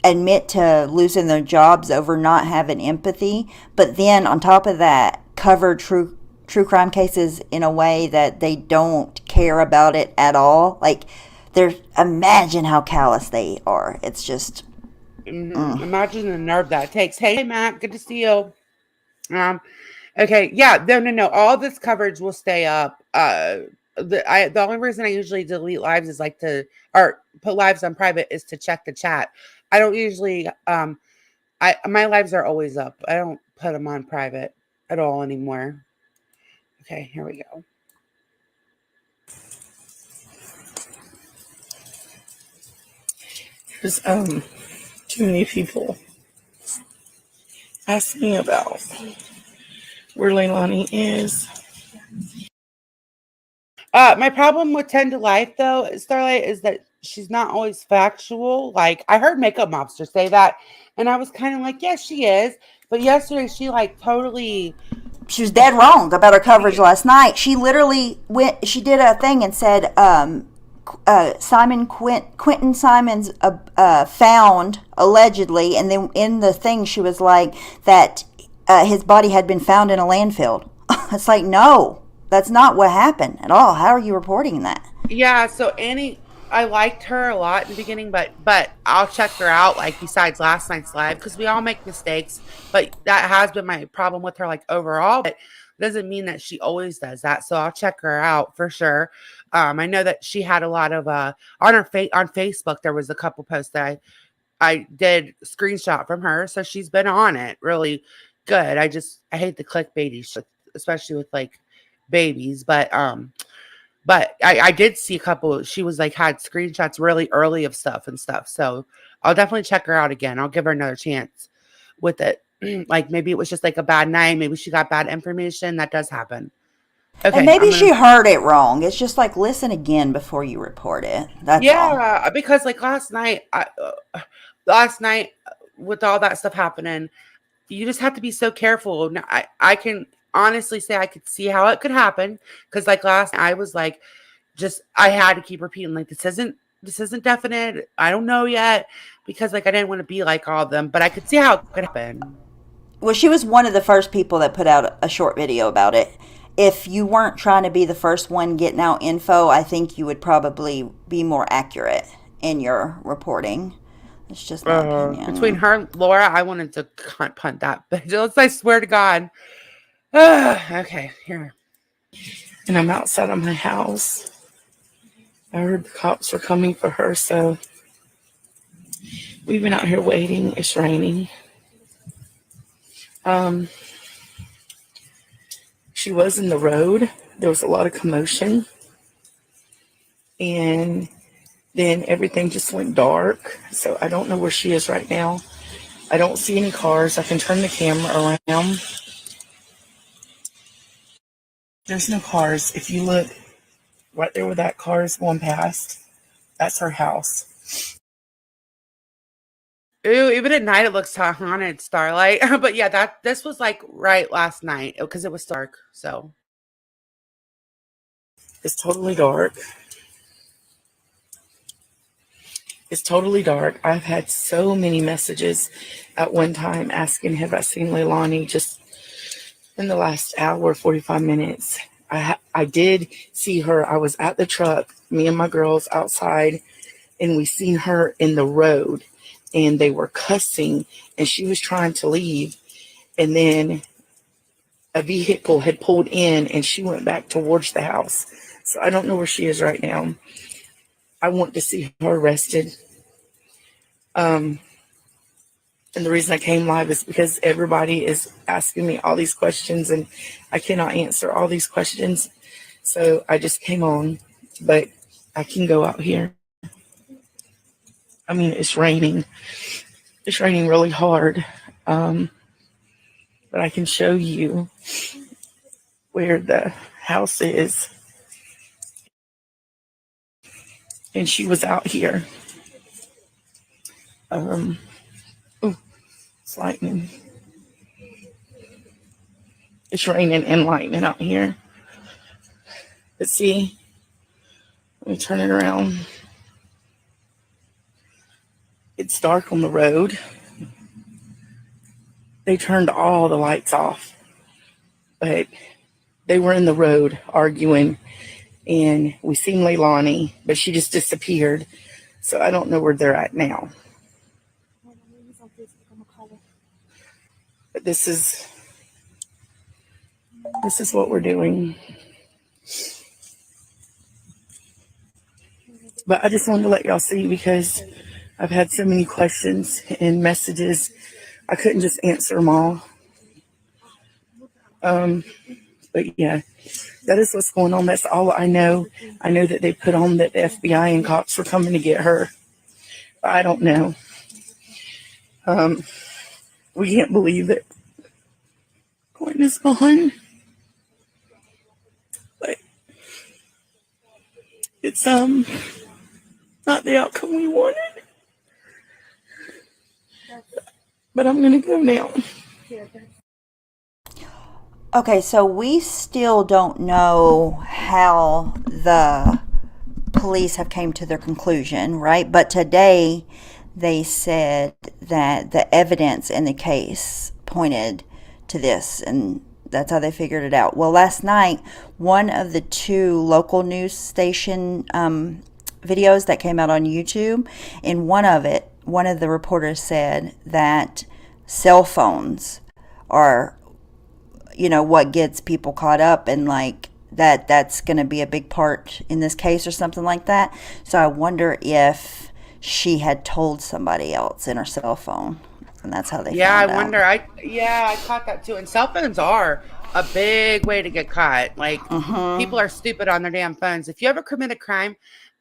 admit to losing their jobs over not having empathy, but then on top of that, cover true crime cases in a way that they don't care about it at all. Like, there's imagine how callous they are. It's just Imagine the nerve that takes. Hey, Matt, good to see you. Um, okay, yeah, no. All this coverage will stay up. The only reason I usually delete lives is like to or put lives on private is to check the chat. I don't usually I my lives are always up. I don't put them on private at all anymore. Okay, here we go. There's too many people ask me about where Leilani is. My problem with 10 to Life though, Starlight, is that she's not always factual. Like I heard Makeup Mobster say that, and I was kind of like, yes, she is. But yesterday she like totally she was dead wrong about her coverage last night. She literally went. She did a thing and said, Quinton Simons found allegedly, and then in the thing she was like that his body had been found in a landfill. It's like, no, that's not what happened at all. How are you reporting that? Yeah, so Annie, I liked her a lot in the beginning, but I'll check her out like besides last night's live because we all make mistakes. But that has been my problem with her, like overall. But doesn't mean that she always does that. So I'll check her out for sure. I know that she had a lot of on her on Facebook. There was a couple posts that I did screenshot from her, so she's been on it really good. I hate the clickbaity shit, especially with like babies, but I did see a couple. She was like had screenshots really early of stuff and stuff. So I'll definitely check her out again. I'll give her another chance with it. Like maybe it was just like a bad night. Maybe she got bad information. That does happen. Okay, And maybe she heard it wrong. It's just like listen again before you report it. That's all. Because like last night with all that stuff happening, you just have to be so careful. Now, I can honestly say I could see how it could happen because like last night I was like, just I had to keep repeating like this isn't definite. I don't know yet because like I didn't want to be like all of them, but I could see how it could happen. Well, she was one of the first people that put out a short video about it. If you weren't trying to be the first one getting out info, I think you would probably be more accurate in your reporting. It's just my opinion. Between her and Laura, I wanted to punt that bitch. I swear to God. Okay, here. And I'm outside of my house. I heard the cops were coming for her, so we've been out here waiting. It's raining. She was in the road. There was a lot of commotion. And then everything just went dark. So I don't know where she is right now. I don't see any cars. I can turn the camera around. There's no cars. If you look right there where that car is going past, that's her house. Ooh, even at night it looks haunted, Starlight. But yeah, this was like right last night because it was dark. So it's totally dark. It's totally dark. I've had so many messages at one time asking, have I seen Leilani just in the last hour, 45 minutes. I did see her. I was at the truck, me and my girls outside, and we seen her in the road. and they were cussing, and she was trying to leave, and then a vehicle had pulled in, and she went back towards the house. So I don't know where she is right now. I want to see her arrested. And the reason I came live is because everybody is asking me all these questions, and I cannot answer all these questions. So I just came on, but I can go out here. I mean, it's raining. It's raining really hard. But I can show you where the house is. And she was out here. Oh, it's lightning. It's raining and lightning out here. But see, let me turn it around. It's dark on the road. They turned all the lights off, but they were in the road arguing, and we seen Leilani, but she just disappeared. So I don't know where they're at now. But this is what we're doing. But I just wanted to let y'all see, because I've had so many questions and messages. I couldn't just answer them all. But yeah, that is what's going on. That's all I know. I know that they put on that the FBI and cops were coming to get her. But I don't know. We can't believe it. Quinton is gone. But it's not the outcome we wanted. But I'm gonna go now. Okay, so we still don't know how the police have came to their conclusion, right? But today they said that the evidence in the case pointed to this, and that's how they figured it out. Well, last night, one of the two local news station videos that came out on YouTube, in one of the reporters said that cell phones are, what gets people caught up, and like that's going to be a big part in this case or something like that. So I wonder if she had told somebody else in her cell phone, and that's how they found out. Wonder. I caught that too. And cell phones are a big way to get caught. Like, people are stupid on their damn phones. If you ever commit a crime,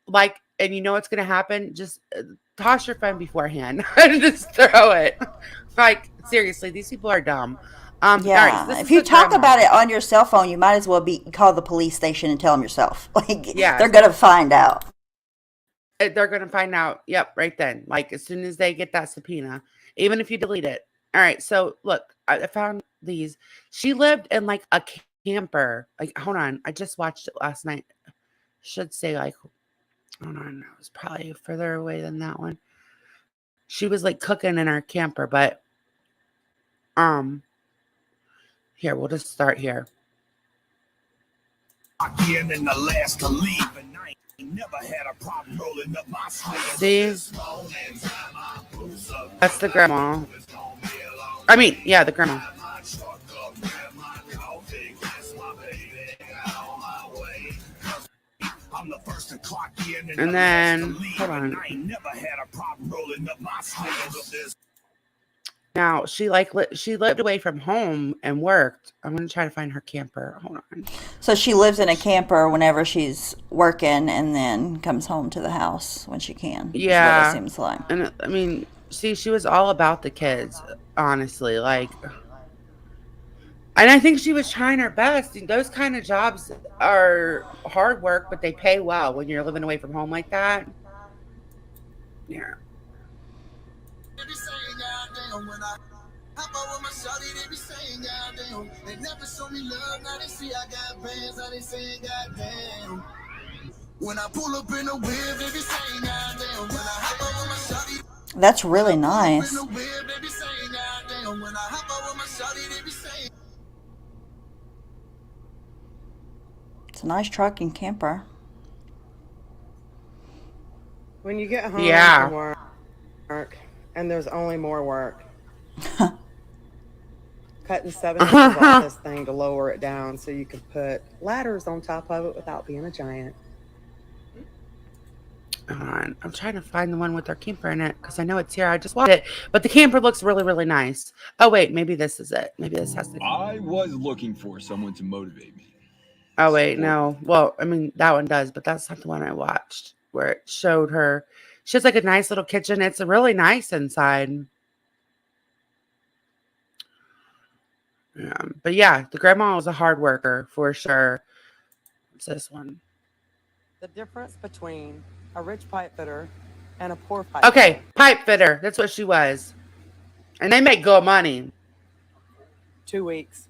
like, and you know what's going to happen, just toss your phone beforehand and just throw it. Like, seriously, these people are dumb. Yeah, all right, so if you talk about it on your cell phone, you might as well call the police station and tell them yourself. Like, they're gonna find out. They're gonna find out. Yep, right then. Like, as soon as they get that subpoena, even if you delete it. All right, so look, I found these. She lived in like a camper. Like, hold on, I just watched it last night. Should say like, hold on, it was probably further away than that one. She was like cooking in her camper, but here, we'll just start here. See? That's the grandma. I mean, yeah, the grandma. And then, hold on. Now, she lived away from home and worked. I'm going to try to find her camper. Hold on. So she lives in a camper whenever she's working, and then comes home to the house when she can. Yeah. Is what it seems like. And I mean, see, she was all about the kids, honestly. Like, and I think she was trying her best. Those kind of jobs are hard work, but they pay well when you're living away from home like that. Yeah. That's really nice. It's a nice truck and camper. When you get home Yeah. from work, and there's only more work. Cutting 7 inches off this thing to lower it down so you can put ladders on top of it without being a giant. I'm trying to find the one with our camper in it because I know it's here. I just watched it, but the camper looks really, really nice. Oh wait, maybe this is it. Maybe this has to. I was looking for someone to motivate me. Oh wait, no. Well, I mean that one does, but that's not the one I watched where it showed her. She has like a nice little kitchen. It's really nice inside. But yeah, the grandma was a hard worker for sure. What's this one? The difference between a rich pipe fitter and a poor pipe Okay, fitter. pipe fitter. That's what she was. And they make good money. 2 weeks.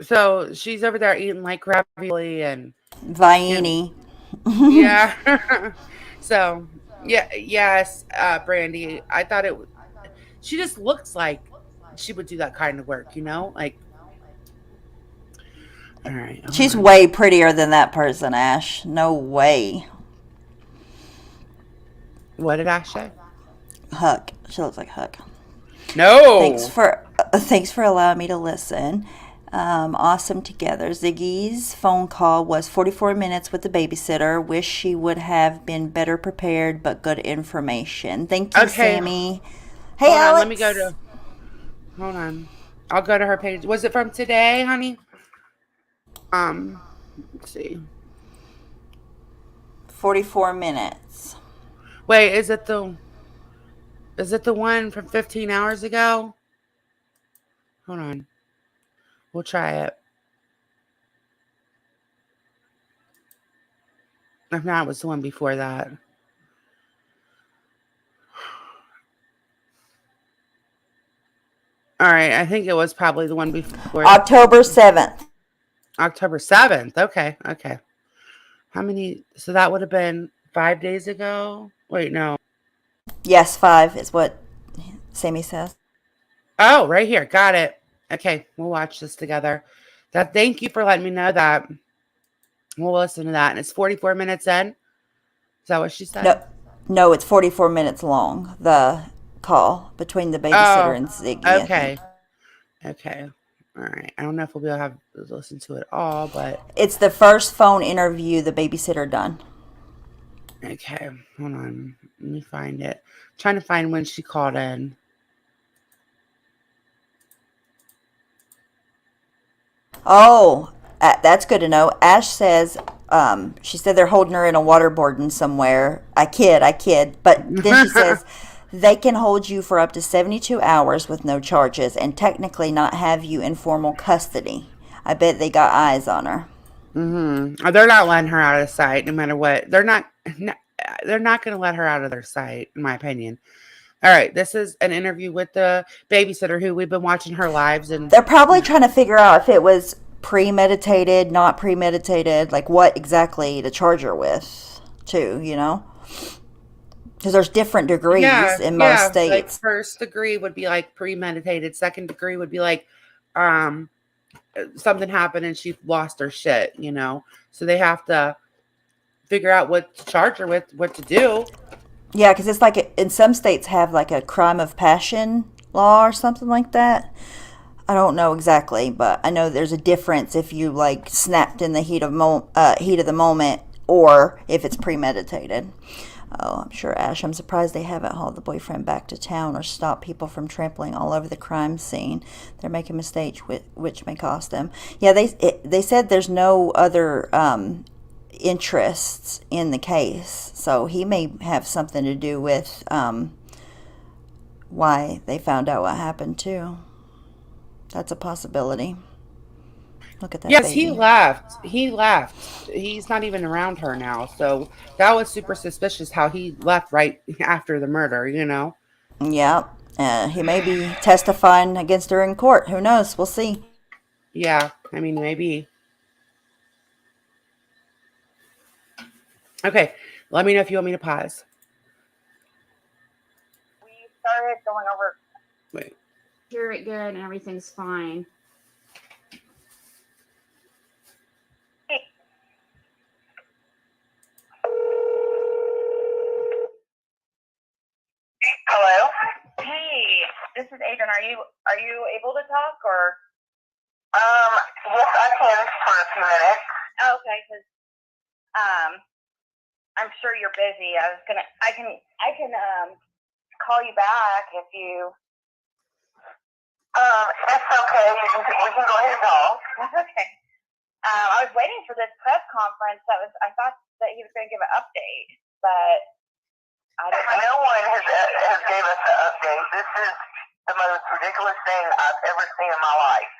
So she's over there eating like ravioli and Vieni. yeah. So yeah, yes, Brandy. I thought it. She just looks like she would do that kind of work, you know, like. All right. She's way prettier than that person, Ash. No way. What did Ash say? Huck. She looks like Huck. No. Thanks for allowing me to listen. Awesome together. Ziggy's phone call was 44 minutes with the babysitter. Wish she would have been better prepared, but good information. Thank you, Sammy. Hey, hold Alex. on, let me go to. Hold on. I'll go to her page. Was it from today, honey? Let's see. 44 minutes. Wait, is it the one from 15 hours ago? Hold on. We'll try it. If not, it was the one before that. All right, I think it was probably the one before. October 7th. October 7th. Okay. How many? So that would have been 5 days ago? Wait, no. Yes, 5 is what Sammy says. Oh, right here. Got it. Okay, we'll watch this together. Thank you for letting me know that. We'll listen to that. And it's 44 minutes in. Is that what she said? No, it's 44 minutes long, the call between the babysitter and Ziggy. Okay. Okay. All right. I don't know if we'll be able to have to listen to it all, but it's the first phone interview the babysitter done. Okay. Hold on. Let me find it. I'm trying to find when she called in. Oh, that's good to know. Ash says, she said they're holding her in a waterboarding somewhere. I kid. But then she says, they can hold you for up to 72 hours with no charges and technically not have you in formal custody. I bet they got eyes on her. Mm-hmm. They're not letting her out of sight no matter what. They're not going to let her out of their sight, in my opinion. All right, this is an interview with the babysitter who we've been watching her lives, and they're probably trying to figure out if it was premeditated, not premeditated, like what exactly to charge her with, too, you know? Because there's different degrees in most states. Like first degree would be like premeditated. Second degree would be like something happened and she lost her shit, you know? So they have to figure out what to charge her with, what to do. Yeah, because it's like in some states have like a crime of passion law or something like that. I don't know exactly, but I know there's a difference if you like snapped in the heat of the moment or if it's premeditated. Oh, I'm sure, Ash. I'm surprised they haven't hauled the boyfriend back to town or stopped people from trampling all over the crime scene. They're making mistakes which may cost them. Yeah, they said there's no other interests in the case, so he may have something to do with why they found out what happened too. That's a possibility. Look at that. Yes, baby. He left. He's not even around her now. So that was super suspicious how he left right after the murder, you know? Yeah. He may be testifying against her in court. Who knows? We'll see. Yeah, I mean, maybe. Okay, let me know if you want me to pause. We started going over. Wait. Hear it good and everything's fine. Hello. Hey, this is Adrian. Are you able to talk or? Yes, I can for a few minutes. Okay, because I'm sure you're busy. I can call you back if you. It's okay. We can go ahead and talk. Okay. I was waiting for this press conference. I thought that he was going to give an update, but I don't know. No one has gave us an update. This is the most ridiculous thing I've ever seen in my life.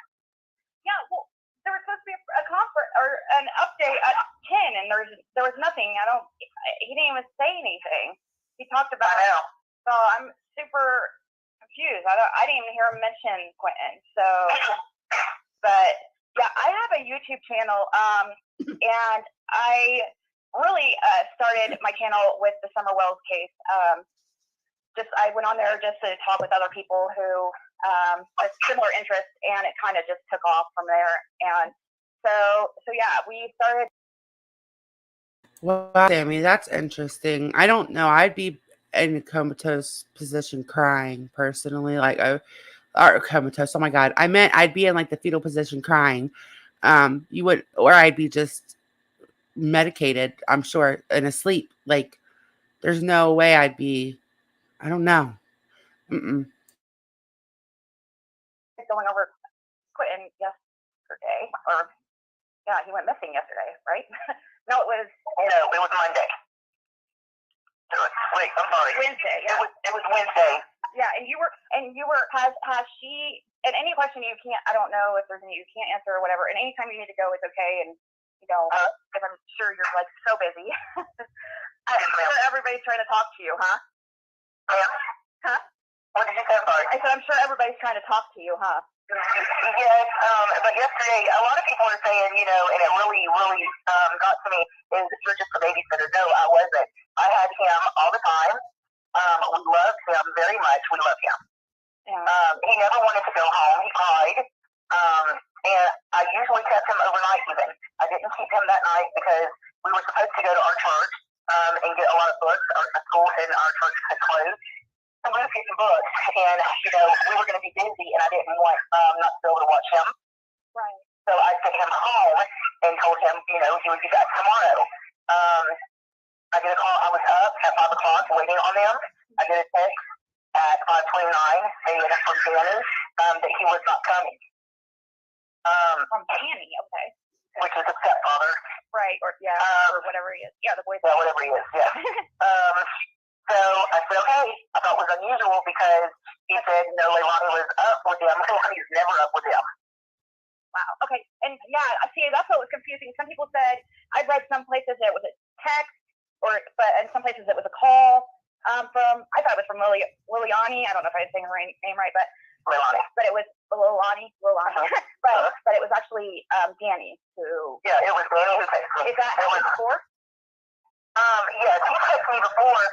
Yeah, well, there was supposed to be a conference or an update at 10, and there was nothing. He didn't even say anything. He talked about. I know. So I'm super confused. I didn't even hear him mention Quinton. So, but yeah, I have a YouTube channel, and I really started my channel with the Summer Wells case. I went on there just to talk with other people who had similar interests, and it kind of just took off from there. And so yeah, we started. Well, Sammy, that's interesting. I don't know. I'd be in a comatose position crying personally, or comatose. Oh my God. I meant I'd be in like the fetal position crying. You would, or I'd be just medicated, I'm sure, and asleep. Like, there's no way I'd be, I don't know. Mm-mm. Going over Quinton yesterday, or yeah, he went missing yesterday, right? No, it was Monday. Wait, I'm sorry. Wednesday. Yeah. It was Wednesday. Yeah, and you were. Has she? And any question you can't, I don't know if there's any you can't answer or whatever. And anytime you need to go, it's okay. And because I'm sure you're like so busy. I'm sure everybody's trying to talk to you, huh? Yeah. Huh? What did you say? I'm sorry. I said I'm sure everybody's trying to talk to you, huh? Yes, but yesterday a lot of people were saying, and it really got to me, is you're just a babysitter. No, I wasn't. I had him all the time. We loved him very much. We love him. Yeah. He never wanted to go home. He cried. And I usually kept him overnight even. I didn't keep him that night because we were supposed to go to our church and get a lot of books. Our school and our church had closed. So we were getting books, and we were going to be busy, and I didn't want not to be able to watch him. Right. So I sent him home and told him, he would be back tomorrow. I get a call. I was up at 5 o'clock waiting on them. I get a text at 5:29 saying from Danny that he was not coming. From Danny, okay. Which is a stepfather. Right, or whatever he is. Yeah, the boy. Yeah, whatever he is. Yeah. So I said, okay. I thought it was unusual because he said, no, Leilani was up with him. Leilani's never up with him. Wow. Okay. And yeah, see, that's what was confusing. Some people said, I've read some places that it was a text, but in some places it was a call I thought it was from Liliani. I don't know if I'm saying her name right, but Leilani. But it was Liliani. But it was actually Danny who. Yeah, it was Danny who texted me. Is that before? Yes, he texted me before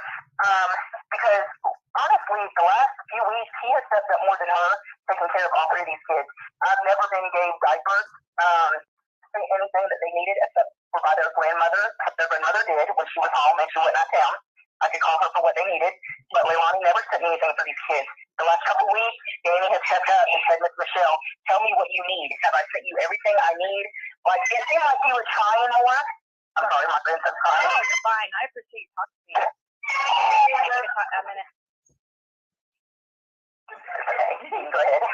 because honestly, the last few weeks he has stepped up more than her, taking care of all three of these kids. I've never been gave diapers, anything that they needed except provide their grandmother. Their grandmother did when she was home and she went out of town. I could call her for what they needed, but Leilani never sent me anything for these kids. The last couple of weeks, Danny has stepped up and said, Miss Michelle, tell me what you need. Have I sent you everything I need? Like, it seemed like he was trying more. I'm sorry, my grandson's crying. Oh, you're fine. I appreciate you talking to me. A minute. Okay, go ahead.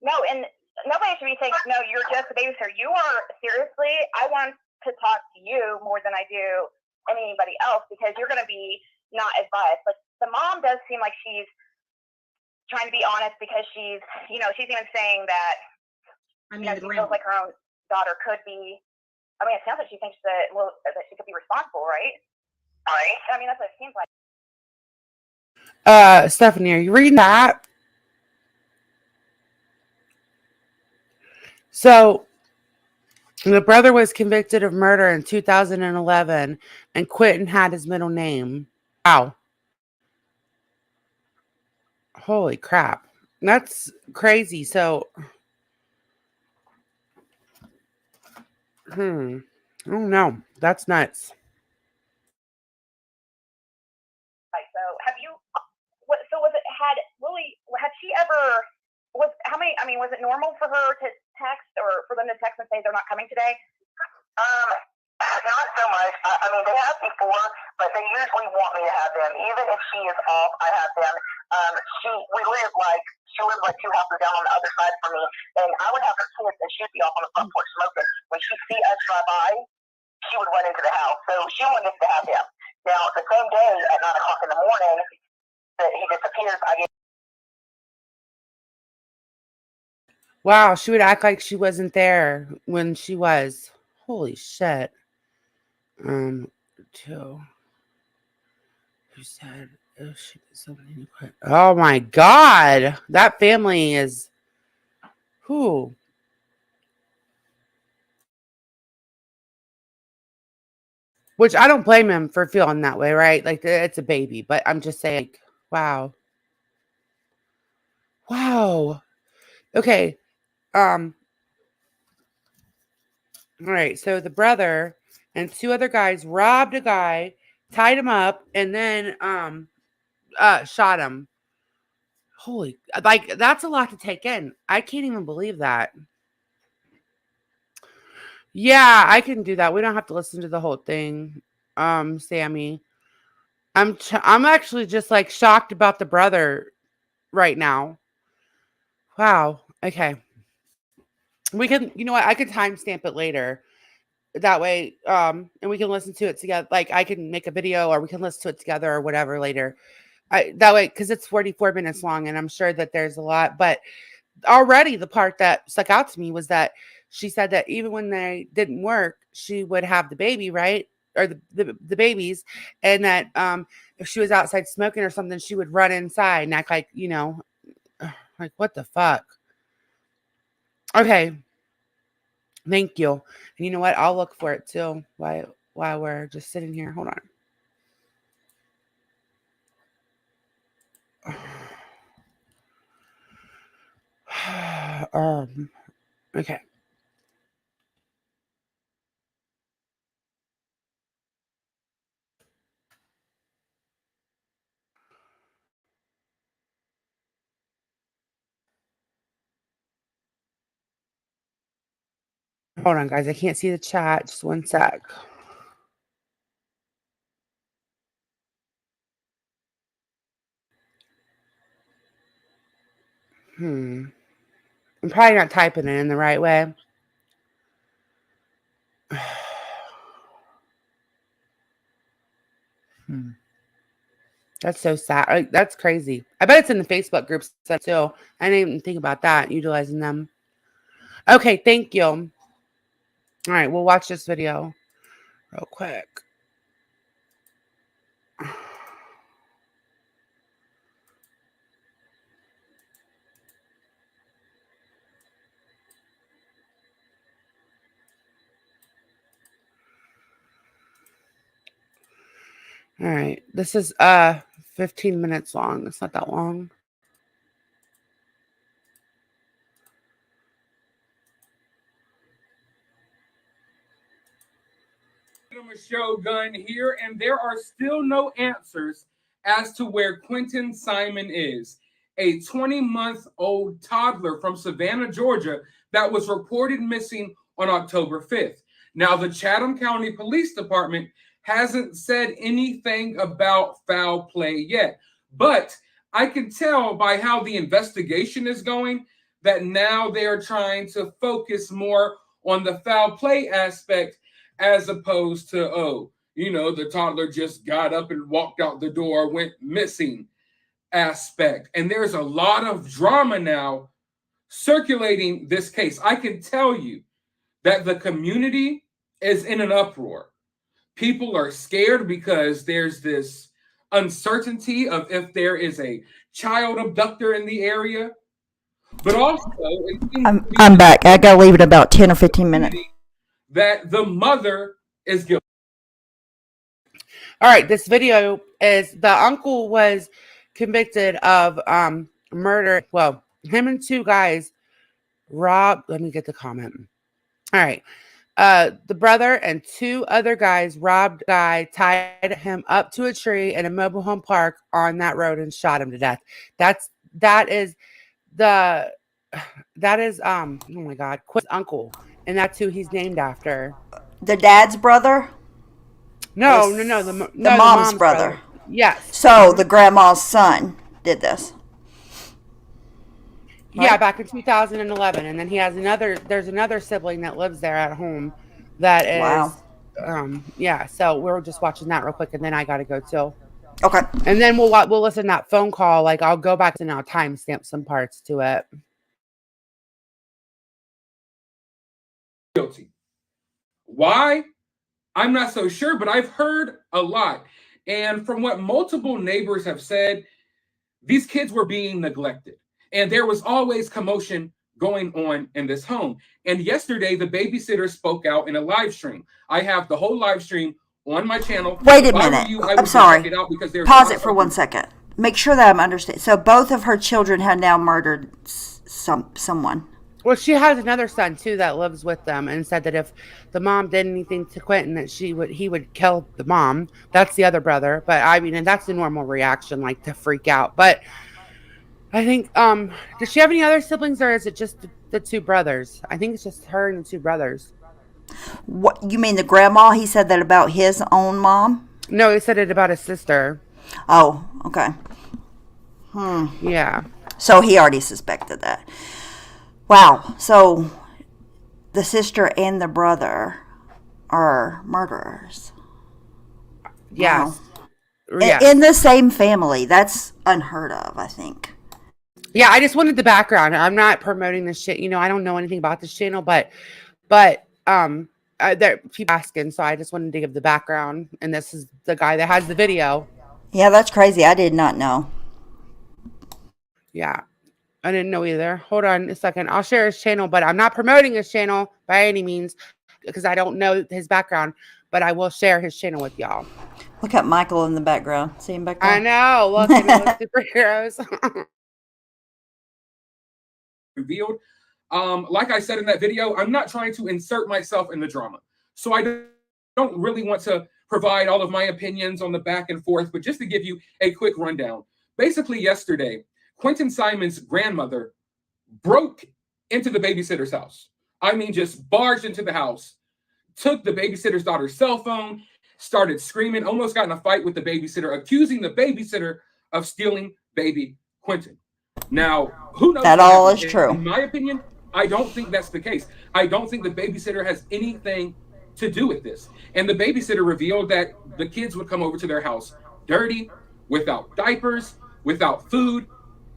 No, and nobody should be saying, no, you're just a babysitter. You are, seriously, I want to talk to you more than I do anybody else because you're going to be not as biased. But the mom does seem like she's trying to be honest because she's even saying that she feels like her own daughter could be. I mean, it sounds like she thinks that she could be responsible, right? Right. I mean, that's what it seems like. Stephanie, are you reading that? So, the brother was convicted of murder in 2011, and Quinton had his middle name. Wow. Holy crap. That's crazy. So, I don't know. That's nuts. So I mean, was it normal for her to text or for them to text and say they're not coming today? Not so much. I mean, they have before, but they usually want me to have them. Even if she is off, I have them. She lives like 2 houses down on the other side from me, and I would have her kids, and she'd be off on the front porch smoking. When she'd see us drive by, she would run into the house. So she wanted us to have them. Now, the same day at 9 o'clock in the morning that he disappears, I get. Wow, she would act like she wasn't there when she was. Holy shit. Two. Who said, oh shit, somebody quit. Oh my god. That family is who? Which I don't blame him for feeling that way, right? Like it's a baby, but I'm just saying, wow. Wow. Okay. All right. So the brother and 2 other guys robbed a guy, tied him up, and then shot him. Holy, like that's a lot to take in. I can't even believe that. Yeah, I can do that. We don't have to listen to the whole thing. Sammy. I'm actually just like shocked about the brother right now. Wow. Okay. We can, you know what? I can timestamp it later. That way, and we can listen to it together. Like I can make a video or we can listen to it together or whatever later. That way, because it's 44 minutes long, and I'm sure that there's a lot. But already the part that stuck out to me was that she said that even when they didn't work, she would have the baby, right? Or the babies, and that if she was outside smoking or something, she would run inside and act like, you know, like what the fuck. Okay. Thank you. And you know what? I'll look for it too while we're just sitting here. Hold on. Okay. Hold on, guys. I can't see the chat. Just one sec. I'm probably not typing it in the right way. That's so sad. Like, that's crazy. I bet it's in the Facebook groups too. I didn't even think about that, utilizing them. Okay, thank you. All right, we'll watch this video real quick. All right, this is 15 minutes long. It's not that long. Shogun here, and there are still no answers as to where Quinton Simon is, a 20-month-old toddler from Savannah, Georgia, that was reported missing on October 5th. Now, the Chatham County Police Department hasn't said anything about foul play yet, but I can tell by how the investigation is going that now they are trying to focus more on the foul play aspect as opposed to, oh, you know, the toddler just got up and walked out the door, went missing aspect. And there's a lot of drama now circulating this case. I can tell you that the community is in an uproar. People are scared because there's this uncertainty of if there is a child abductor in the area. But also, I'm back. I gotta leave it about 10 or 15 minutes. That the mother is guilty. All right, this video is the uncle was convicted of murder. Well, him and 2 guys robbed. Let me get the comment. All right. The brother and 2 other guys robbed a guy, tied him up to a tree in a mobile home park on that road and shot him to death. That is the that is oh my God, Quint's uncle, and that's who he's named after. The dad's brother? No, Or no, the the mom's mom's brother. Yes. So the grandma's son did this. Yeah, Right? back in 2011, and then he has another. There's another sibling that lives there at home. That Wow. is, yeah. So we're just watching that real quick, and then I gotta go too. Okay. And then we'll listen to that phone call. Like I'll go back and I'll timestamp some parts to it. Guilty. Why? I'm not so sure, but I've heard a lot. And from what multiple neighbors have said, these kids were being neglected. And there was always commotion going on in this home. And yesterday, the babysitter spoke out in a live stream. I have the whole live stream on my channel. Wait a If I were minute. you, I I'm would just sorry. check it out because there's Pause lots it for of- 1 second. Make sure that I'm understanding. So both of her children had now murdered someone. Well, she has another son too that lives with them, and said that if the mom did anything to Quinton, that he would kill the mom. That's the other brother. But I mean, and that's the normal reaction, like to freak out. But I think, does she have any other siblings, or is it just the two brothers? I think it's just her and the two brothers. What you mean the grandma? He said that about his own mom? No, he said it about his sister. Oh, okay. Yeah. So he already suspected that. Wow. So the sister and the brother are murderers. Yes. Wow. Yes. In the same family. That's unheard of, I think. Yeah, I just wanted the background. I'm not promoting this shit. I don't know anything about this channel, but there people asking, so I just wanted to give the background. And this is the guy that has the video. Yeah, that's crazy. I did not know. Yeah, I didn't know either. Hold on a second. I'll share his channel, but I'm not promoting his channel by any means because I don't know his background, but I will share his channel with y'all. Look at Michael in the background. See him back there? I know. Look at the superheroes. Revealed. Like I said in that video, I'm not trying to insert myself in the drama. So I don't really want to provide all of my opinions on the back and forth, but just to give you a quick rundown. Basically, yesterday, Quinton Simon's grandmother broke into the babysitter's house. I mean, just barged into the house, took the babysitter's daughter's cell phone, started screaming, almost got in a fight with the babysitter, accusing the babysitter of stealing baby Quinton. Now, who knows? That all is true. In my opinion, I don't think that's the case. I don't think the babysitter has anything to do with this. And the babysitter revealed that the kids would come over to their house dirty, without diapers, without food.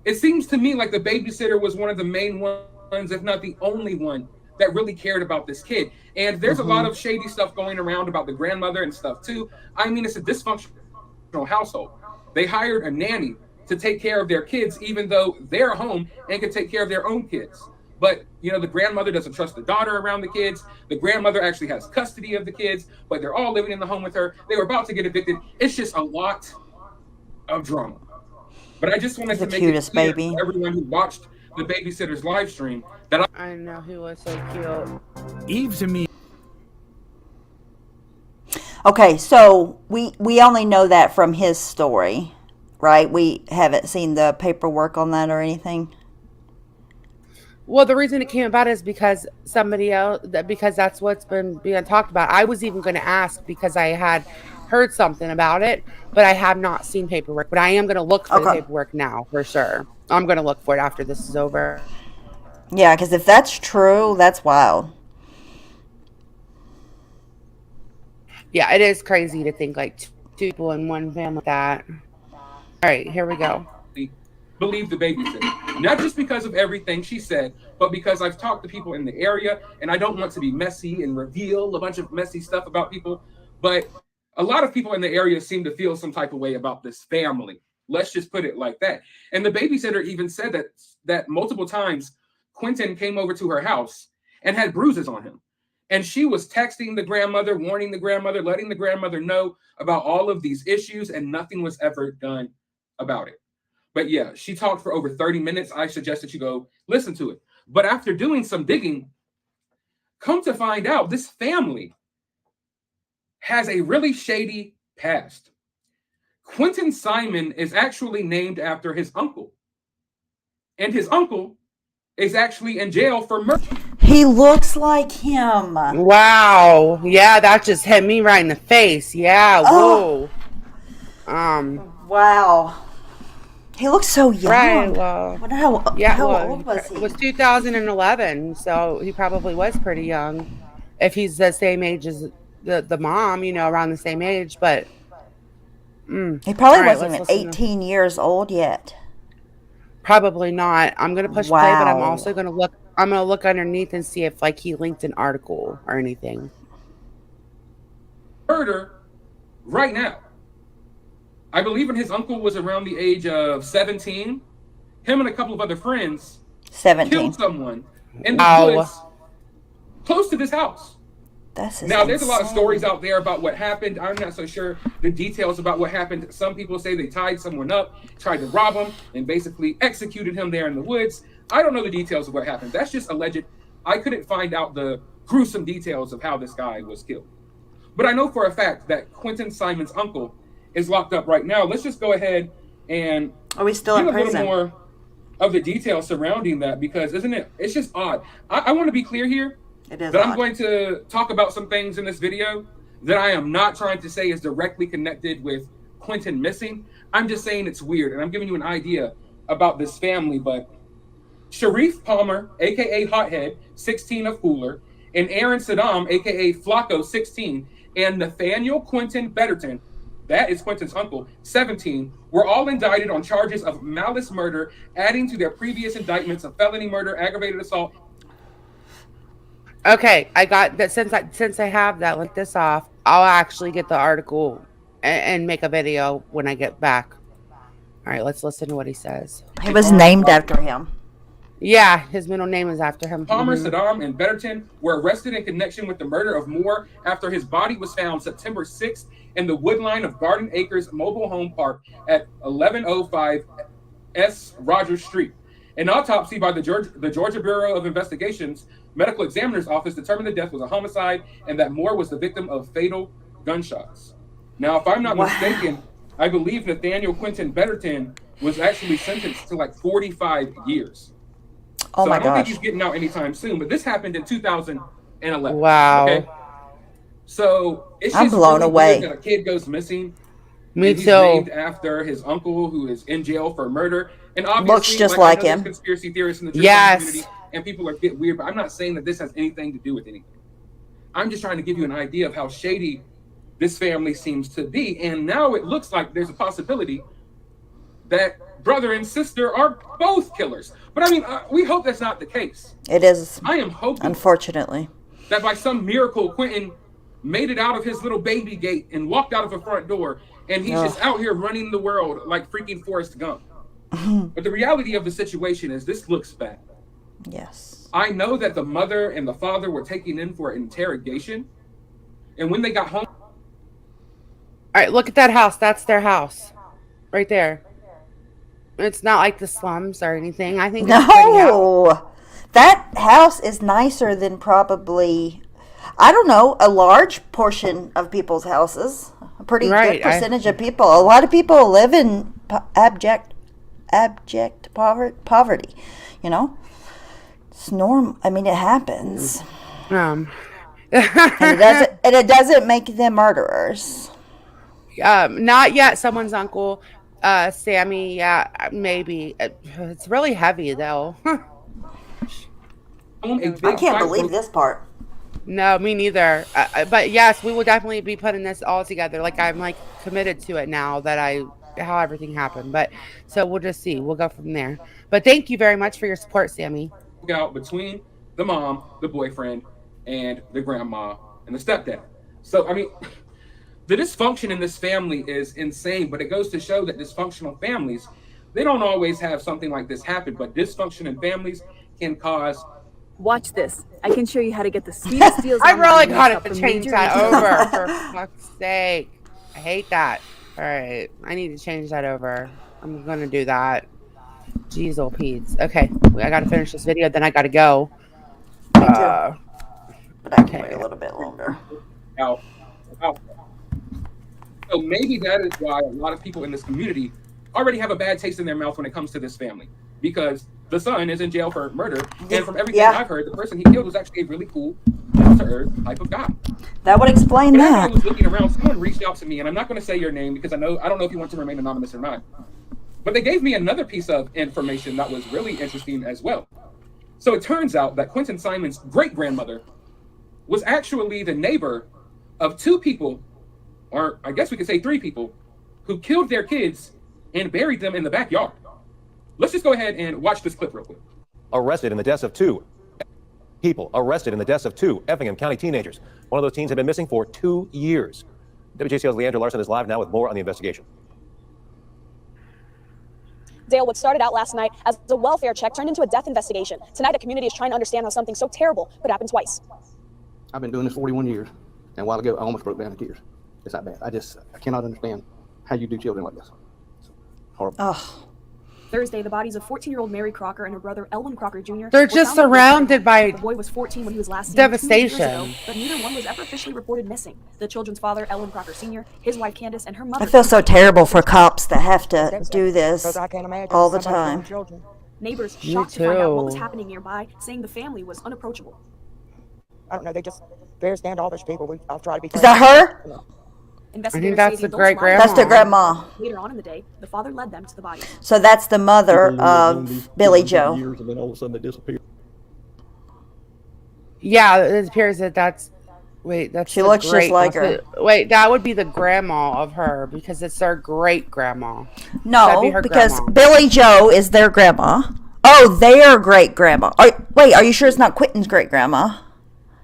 It seems to me like the babysitter was one of the main ones, if not the only one, that really cared about this kid. And there's a lot of shady stuff going around about the grandmother and stuff too. I mean, it's a dysfunctional household. They hired a nanny to take care of their kids, even though they're home and can take care of their own kids. But, the grandmother doesn't trust the daughter around the kids. The grandmother actually has custody of the kids, but they're all living in the home with her. They were about to get evicted. It's just a lot of drama. But I just wanted to make it clear to everyone who watched the babysitter's live stream that I know he was so cute. Eve to me. Okay, so we only know that from his story, right? We haven't seen the paperwork on that or anything. Well, the reason it came about is because because that's what's been being talked about. I was even going to ask because I had heard something about it, but I have not seen paperwork. But I am going to look for the paperwork now for sure. I'm going to look for it after this is over. Yeah, because if that's true, that's wild. Yeah, it is crazy to think like two people in one family like that. All right, here we go. believe the babysitter. Not just because of everything she said, but because I've talked to people in the area, and I don't want to be messy and reveal a bunch of messy stuff about people, but a lot of people in the area seem to feel some type of way about this family. Let's just put it like that. And the babysitter even said that multiple times Quinton came over to her house and had bruises on him. And she was texting the grandmother, warning the grandmother, letting the grandmother know about all of these issues, and nothing was ever done about it. But yeah, she talked for over 30 minutes. I suggest that you go listen to it. But after doing some digging, come to find out this family has a really shady past. Quinton Simon is actually named after his uncle. And his uncle is actually in jail for murder. He looks like him. Wow. Yeah, that just hit me right in the face. Yeah. Oh. Whoa. Wow. He looks so young. Right. Well. How old was he? It was 2011, so he probably was pretty young. If he's the same age as the mom, you know, around the same age, but he probably wasn't even 18 years old yet. Probably not. I'm gonna push play, but I'm also gonna look. I'm gonna look underneath and see if like he linked an article or anything. Murder right now. I believe when his uncle was around the age of 17, him and a couple of other friends 17 killed someone in the woods close to this house. Now, there's a lot of stories out there about what happened. I'm not so sure the details about what happened. Some people say they tied someone up, tried to rob him, and basically executed him there in the woods. I don't know the details of what happened. That's just alleged. I couldn't find out the gruesome details of how this guy was killed. But I know for a fact that Quinton Simon's uncle is locked up right now. Let's just go ahead and are we still in get a prison? little more of the details surrounding that, because it's just odd. I want to be clear here. It is that odd. I'm going to talk about some things in this video that I am not trying to say is directly connected with Quinton missing. I'm just saying it's weird, and I'm giving you an idea about this family. But Sharif Palmer, aka Hothead, 16 of Cooler, and Aaron Saddam, aka Flacco, 16, and Nathaniel Quinton Betterton, that is Quinton's uncle, 17, were all indicted on charges of malice murder, adding to their previous indictments of felony murder, aggravated assault. Okay, I got that. Since I have that, link this off. I'll actually get the article and make a video when I get back. All right, let's listen to what he says. He was named after him. Yeah, his middle name is after him. Palmer, Saddam, and Betterton were arrested in connection with the murder of Moore after his body was found September 6th in the woodline of Garden Acres Mobile Home Park at 1105 S. Rogers Street. An autopsy by the Georgia Bureau of Investigation's Medical Examiner's Office determined the death was a homicide and that Moore was the victim of fatal gunshots. Now, if I'm not mistaken, I believe Nathaniel Quinton Betterton was actually sentenced to like 45 years. Oh so my I don't gosh. think he's getting out anytime soon, but this happened in 2011. Wow. Okay? So it's I'm just blown really away. weird that a kid goes missing. Me and he's too. named after his uncle who is in jail for murder. And obviously, Looks just I like know there's him. conspiracy theorists in the true Yes. crime community, and people are get weird, but I'm not saying that this has anything to do with anything. I'm just trying to give you an idea of how shady this family seems to be. And now it looks like there's a possibility that brother and sister are both killers. But I mean, we hope that's not the case. It is. I am hoping, unfortunately, that by some miracle, Quinton made it out of his little baby gate and walked out of a front door, and he's just out here running the world like freaking Forrest Gump. But the reality of the situation is this looks bad. Yes. I know that the mother and the father were taken in for interrogation, and when they got home. All right, look at that house. That's their house, right there. It's not like the slums or anything. I think it's a pretty house. No, that house is nicer than probably, I don't know, a large portion of people's houses. A pretty good percentage of people. A lot of people live in abject poverty. You know, it's normal. I mean, it happens. And it doesn't make them murderers. Not yet. Someone's uncle, Sammy. Yeah, maybe. It's really heavy though. I can't believe this part. No, me neither. But yes, we will definitely be putting this all together. Like I'm like committed to it now that how everything happened. But so we'll just see. We'll go from there. But thank you very much for your support, Sammy. Out between the mom, the boyfriend, and the grandma and the stepdad. So I mean, the dysfunction in this family is insane, but it goes to show that dysfunctional families, they don't always have something like this happen, but dysfunction in families can cause. Watch this. I can show you how to get the sweetest deals. I really online got from to change major that retailers. over, for fuck's sake. I hate that. All right, I need to change that over. I'm gonna do that. Jeez, old Pete's. Okay, I gotta finish this video, then I gotta go. Me too. But I can wait a little bit longer. Out. So maybe that is why a lot of people in this community already have a bad taste in their mouth when it comes to this family. because the son is in jail for murder. And from everything Yeah. I've heard, the person he killed was actually a really cool, down-to-earth type of guy. That would explain But as I that. was looking around, someone reached out to me, and I'm not going to say your name because I don't know if you want to remain anonymous or not. But they gave me another piece of information that was really interesting as well. So it turns out that Quinton Simon's great-grandmother was actually the neighbor of two people, or I guess we could say three people, who killed their kids and buried them in the backyard. Let's just go ahead and watch this clip real quick. Arrested in the deaths of two people. Arrested in the deaths of two Effingham County teenagers. One of those teens had been missing for 2 years. WJCL's Leandra Larson is live now with more on the investigation. Dale, what started out last night as a welfare check turned into a death investigation. Tonight, the community is trying to understand how something so terrible could happen twice. I've been doing this 41 years, and a while ago, I almost broke down in tears. It's that bad. I cannot understand how you do children like this. It's horrible. Oh. Thursday, the bodies of 14-year-old Mary Crocker and her brother Elwin Crocker Jr. They're were just found surrounded by The boy was 14 when he was last seen 2 years devastation. ago, but neither one was ever officially reported missing. The children's father, Elwin Crocker Sr., his wife Candace, and her mother. I feel so terrible for cops that have to do this all the time. Neighbors Me shocked to find out what was too. happening nearby, saying the family was unapproachable. I don't know. They just they're standoffish people. I'll try to be. Is that her? I think that's the great grandma. That's the grandma. Later on in the day, the father led them to the bodies. So that's the mother of Billy Joe. Years, and then all of a sudden they disappear. Yeah, it appears that that's. Wait, that's. She the looks just great- like that's her. the- Wait, that would be the grandma of her because it's their great grandma. That'd be No, her because grandma. Billy Joe is their grandma. Oh, their great grandma. Wait, are you sure it's not Quinton's great grandma?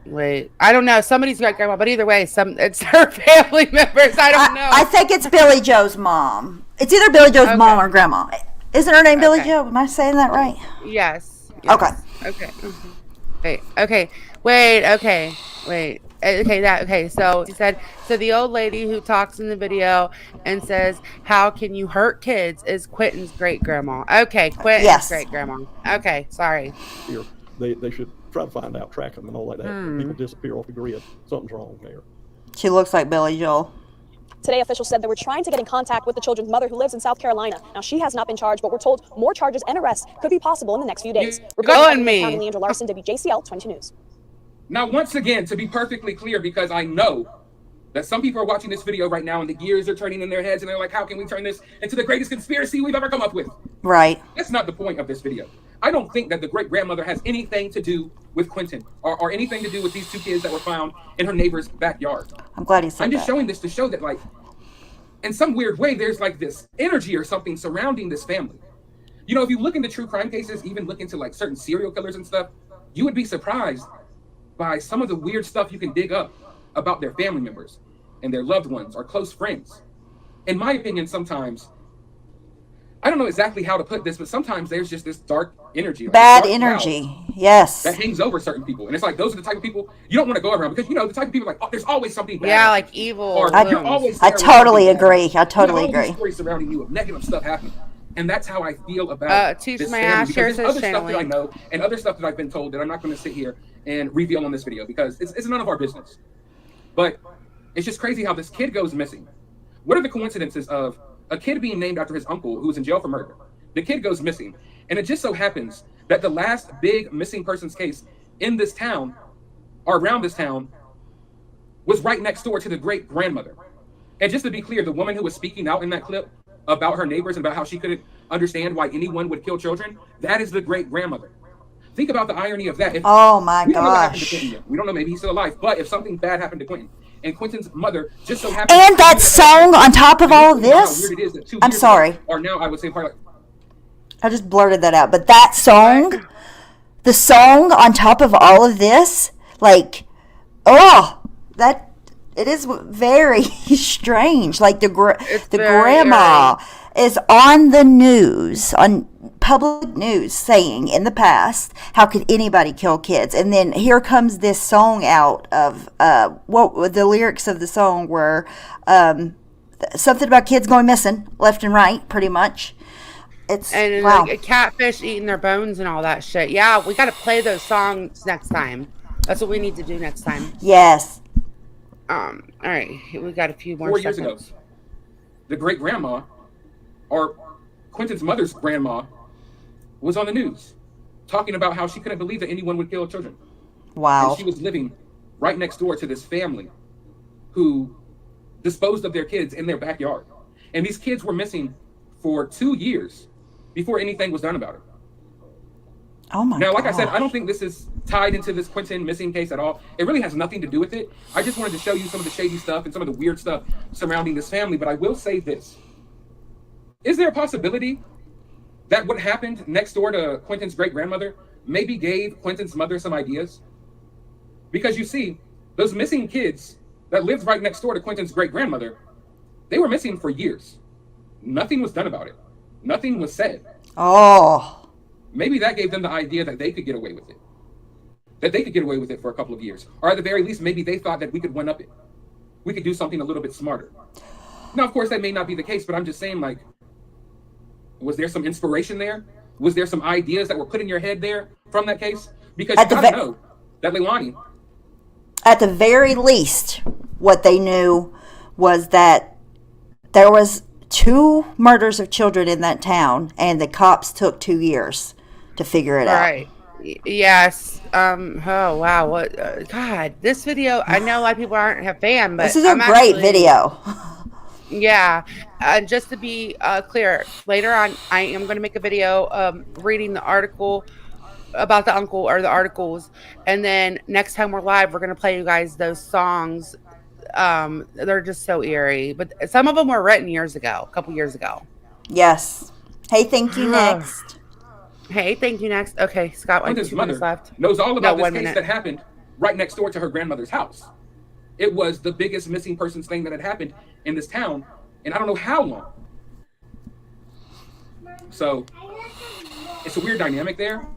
Wait, I don't know. Somebody's great grandma, but either way, it's her family members. I don't know. I think it's Billy Joe's mom. It's either Billy Joe's mom or grandma. Isn't her name Billy Joe? Am I saying that right? Yes. Okay. Okay. Wait. Okay. Wait. Okay. Wait. Okay. So he said. So the old lady who talks in the video and says, "How can you hurt kids?" is Quinton's great grandma. Okay, Quinton's Yes. great grandma. Okay. Sorry. Here, they should try to find out, track them, and all like that. When people disappear off the grid, something's wrong there. She looks like Billy Joel. Today, officials said they were trying to get in contact with the children's mother who lives in South Carolina. Now, she has not been charged, but we're told more charges and arrests could be possible in the next few days. going me. County, Leandra Larson, WJCL 22 News. Now, once again, to be perfectly clear, because I know that some people are watching this video right now and the gears are turning in their heads and they're like, how can we turn this into the greatest conspiracy we've ever come up with? Right. That's not the point of this video. I don't think that the great-grandmother has anything to do with Quinton or anything to do with these two kids that were found in her neighbor's backyard. I'm glad he said I'm just that. showing this to show that, like, in some weird way, there's like this energy or something surrounding this family. You know, if you look into true crime cases, even look into like certain serial killers and stuff, you would be surprised by some of the weird stuff you can dig up about their family members and their loved ones or close friends. In my opinion, sometimes, I don't know exactly how to put this, but sometimes there's just this dark energy. Like Bad dark energy. cloud Yes. that hangs over certain people. And it's like, those are the type of people you don't want to go around because, you know, the type of people like, oh, there's always something bad. Yeah, like evil. Or I you're always I there when totally something bad agree. happens. I totally You have all these agree. stories surrounding you of negative stuff happening. And that's how I feel about Teach this my family, ass, because share there's this other stuff channel that I link. know and other stuff that I've been told that I'm not going to sit here and reveal on this video because it's none of our business. But it's just crazy how this kid goes missing. What are the coincidences of a kid being named after his uncle who was in jail for murder? The kid goes missing. And it just so happens that the last big missing persons case in this town or around this town was right next door to the great grandmother. And just to be clear, the woman who was speaking out in that clip about her neighbors and about how she couldn't understand why anyone would kill children, that is the great grandmother. Think about the irony of that. Oh my we don't know what happened to gosh. Quinton yet. We don't know, maybe he's still alive. But if something bad happened to Quinton, and Quinton's mother just so happened And that song on top of all of how this? weird it is that 2 I'm years sorry. ago, or now I would say probably like, I just blurted that out. But that song, the song on top of all of this, like, oh, that it is very strange. Like the very grandma is on the news, on public news, saying in the past, how could anybody kill kids? And then here comes this song out of what the lyrics of the song were, something about kids going missing left and right, pretty much. It's And wow. like a catfish eating their bones and all that shit. Yeah, we got to play those songs next time. That's what we need to do next time. Yes. All right, we got a few more 4 years ago, seconds. the great grandma, or Quinton's mother's grandma, was on the news talking about how she couldn't believe that anyone would kill children. Wow. And she was living right next door to this family who disposed of their kids in their backyard. And these kids were missing for 2 years before anything was done about it. Oh my Now, like I gosh. said, I don't think this is tied into this Quinton missing case at all. It really has nothing to do with it. I just wanted to show you some of the shady stuff and some of the weird stuff surrounding this family. But I will say this. Is there a possibility that what happened next door to Quinton's great-grandmother maybe gave Quinton's mother some ideas? Because you see, those missing kids that lived right next door to Quinton's great-grandmother, they were missing for years. Nothing was done about it. Nothing was said. Oh. Maybe that gave them the idea that they could get away with it. That they could get away with it for a couple of years. Or at the very least, maybe they thought that we could one-up it. We could do something a little bit smarter. Now, of course, that may not be the case, but I'm just saying, like, was there some inspiration there? Was there some ideas that were put in your head there from that case? Because you gotta know that Leilani... At the very least, what they knew was that there was 2 murders of children in that town, and the cops took 2 years to figure it out. Right. Yes. Oh wow. What? God, this video. I know a lot of people aren't a fan, but This is a great video. Yeah. Just to be clear, later on, I am going to make a video reading the article about the uncle or the articles, and then next time we're live, we're going to play you guys those songs. They're just so eerie, but some of them were written years ago, a couple years ago. Yes. Hey, thank you next. Hey, thank you next. Okay, Scott, Quinton's 2 minutes mother left. knows all about No, this 1 case minute. that happened right next door to her grandmother's house. It was the biggest missing persons thing that had happened in this town, and I don't know how long. So it's a weird dynamic there.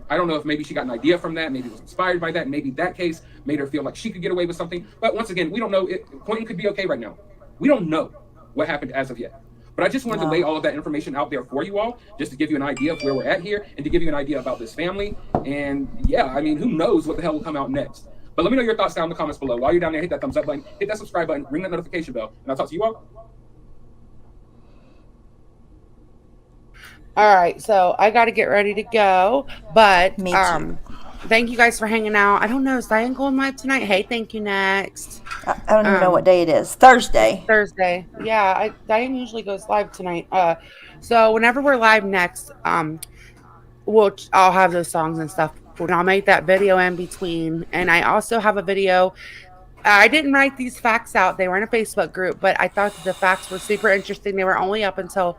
I don't know if maybe she got an idea from that, maybe was inspired by that, maybe that case made her feel like she could get away with something. But once again, we don't know. Quinton could be okay right now. We don't know what happened as of yet. But I just wanted to lay all of that information out there for you all, just to give you an idea of where we're at here and to give you an idea about this family. And yeah, I mean, who knows what the hell will come out next. But let me know your thoughts down in the comments below. While you're down there, hit that thumbs up button, hit that subscribe button, ring that notification bell, and I'll talk to you all. All right, so I got to get ready to go, but Me too. Thank you guys for hanging out. I don't know, is Diane going live tonight? Hey, thank you next. I don't even know what day it is. Thursday. Yeah, Diane usually goes live tonight. So whenever we're live next, I'll have those songs and stuff. And I'll make that video in between. And I also have a video. I didn't write these facts out. They were in a Facebook group, but I thought that the facts were super interesting. They were only up until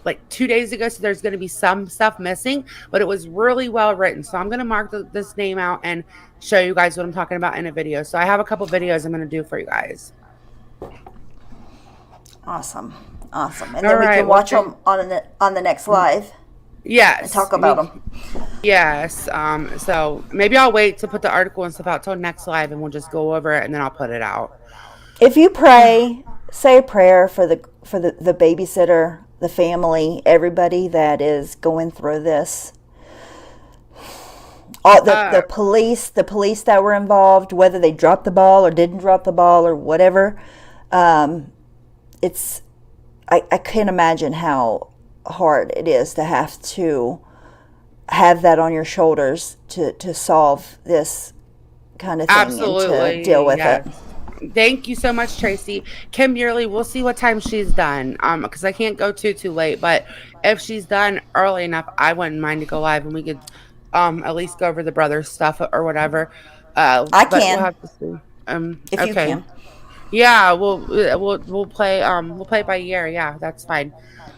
like 2 days ago, so there's going to be some stuff missing, but it was really well written. So I'm going to mark this name out and show you guys what I'm talking about in a video. So I have a couple videos I'm going to do for you guys. Awesome. And then we can watch them on the next live. Yes. And talk about them. Yes. So maybe I'll wait to put the article and stuff out till next live, and we'll just go over it, and then I'll put it out. If you pray, say a prayer for the babysitter, the family, everybody that is going through this. All the police that were involved, whether they dropped the ball or didn't drop the ball or whatever. I can't imagine how hard it is to have that on your shoulders to solve this kind of thing. Absolutely. And to deal with it. Thank you so much, Tracy. Kim Yearly, we'll see what time she's done. Because I can't go too late. But if she's done early enough, I wouldn't mind to go live, and we could at least go over the brothers stuff or whatever. I can. We'll have to see. If you can. Yeah, we'll play by year. Yeah, that's fine.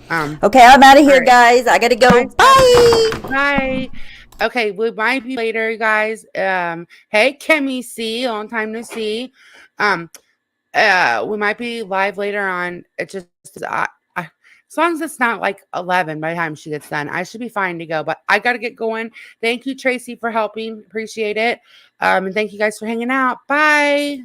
Okay, I'm out of here, guys. I gotta go. Bye. Okay, we might be later, guys. Hey, Kimmy C, long time to see. We might be live later on. It just as long as it's not like 11 by the time she gets done, I should be fine to go. But I gotta get going. Thank you, Tracy, for helping. Appreciate it. And thank you guys for hanging out. Bye.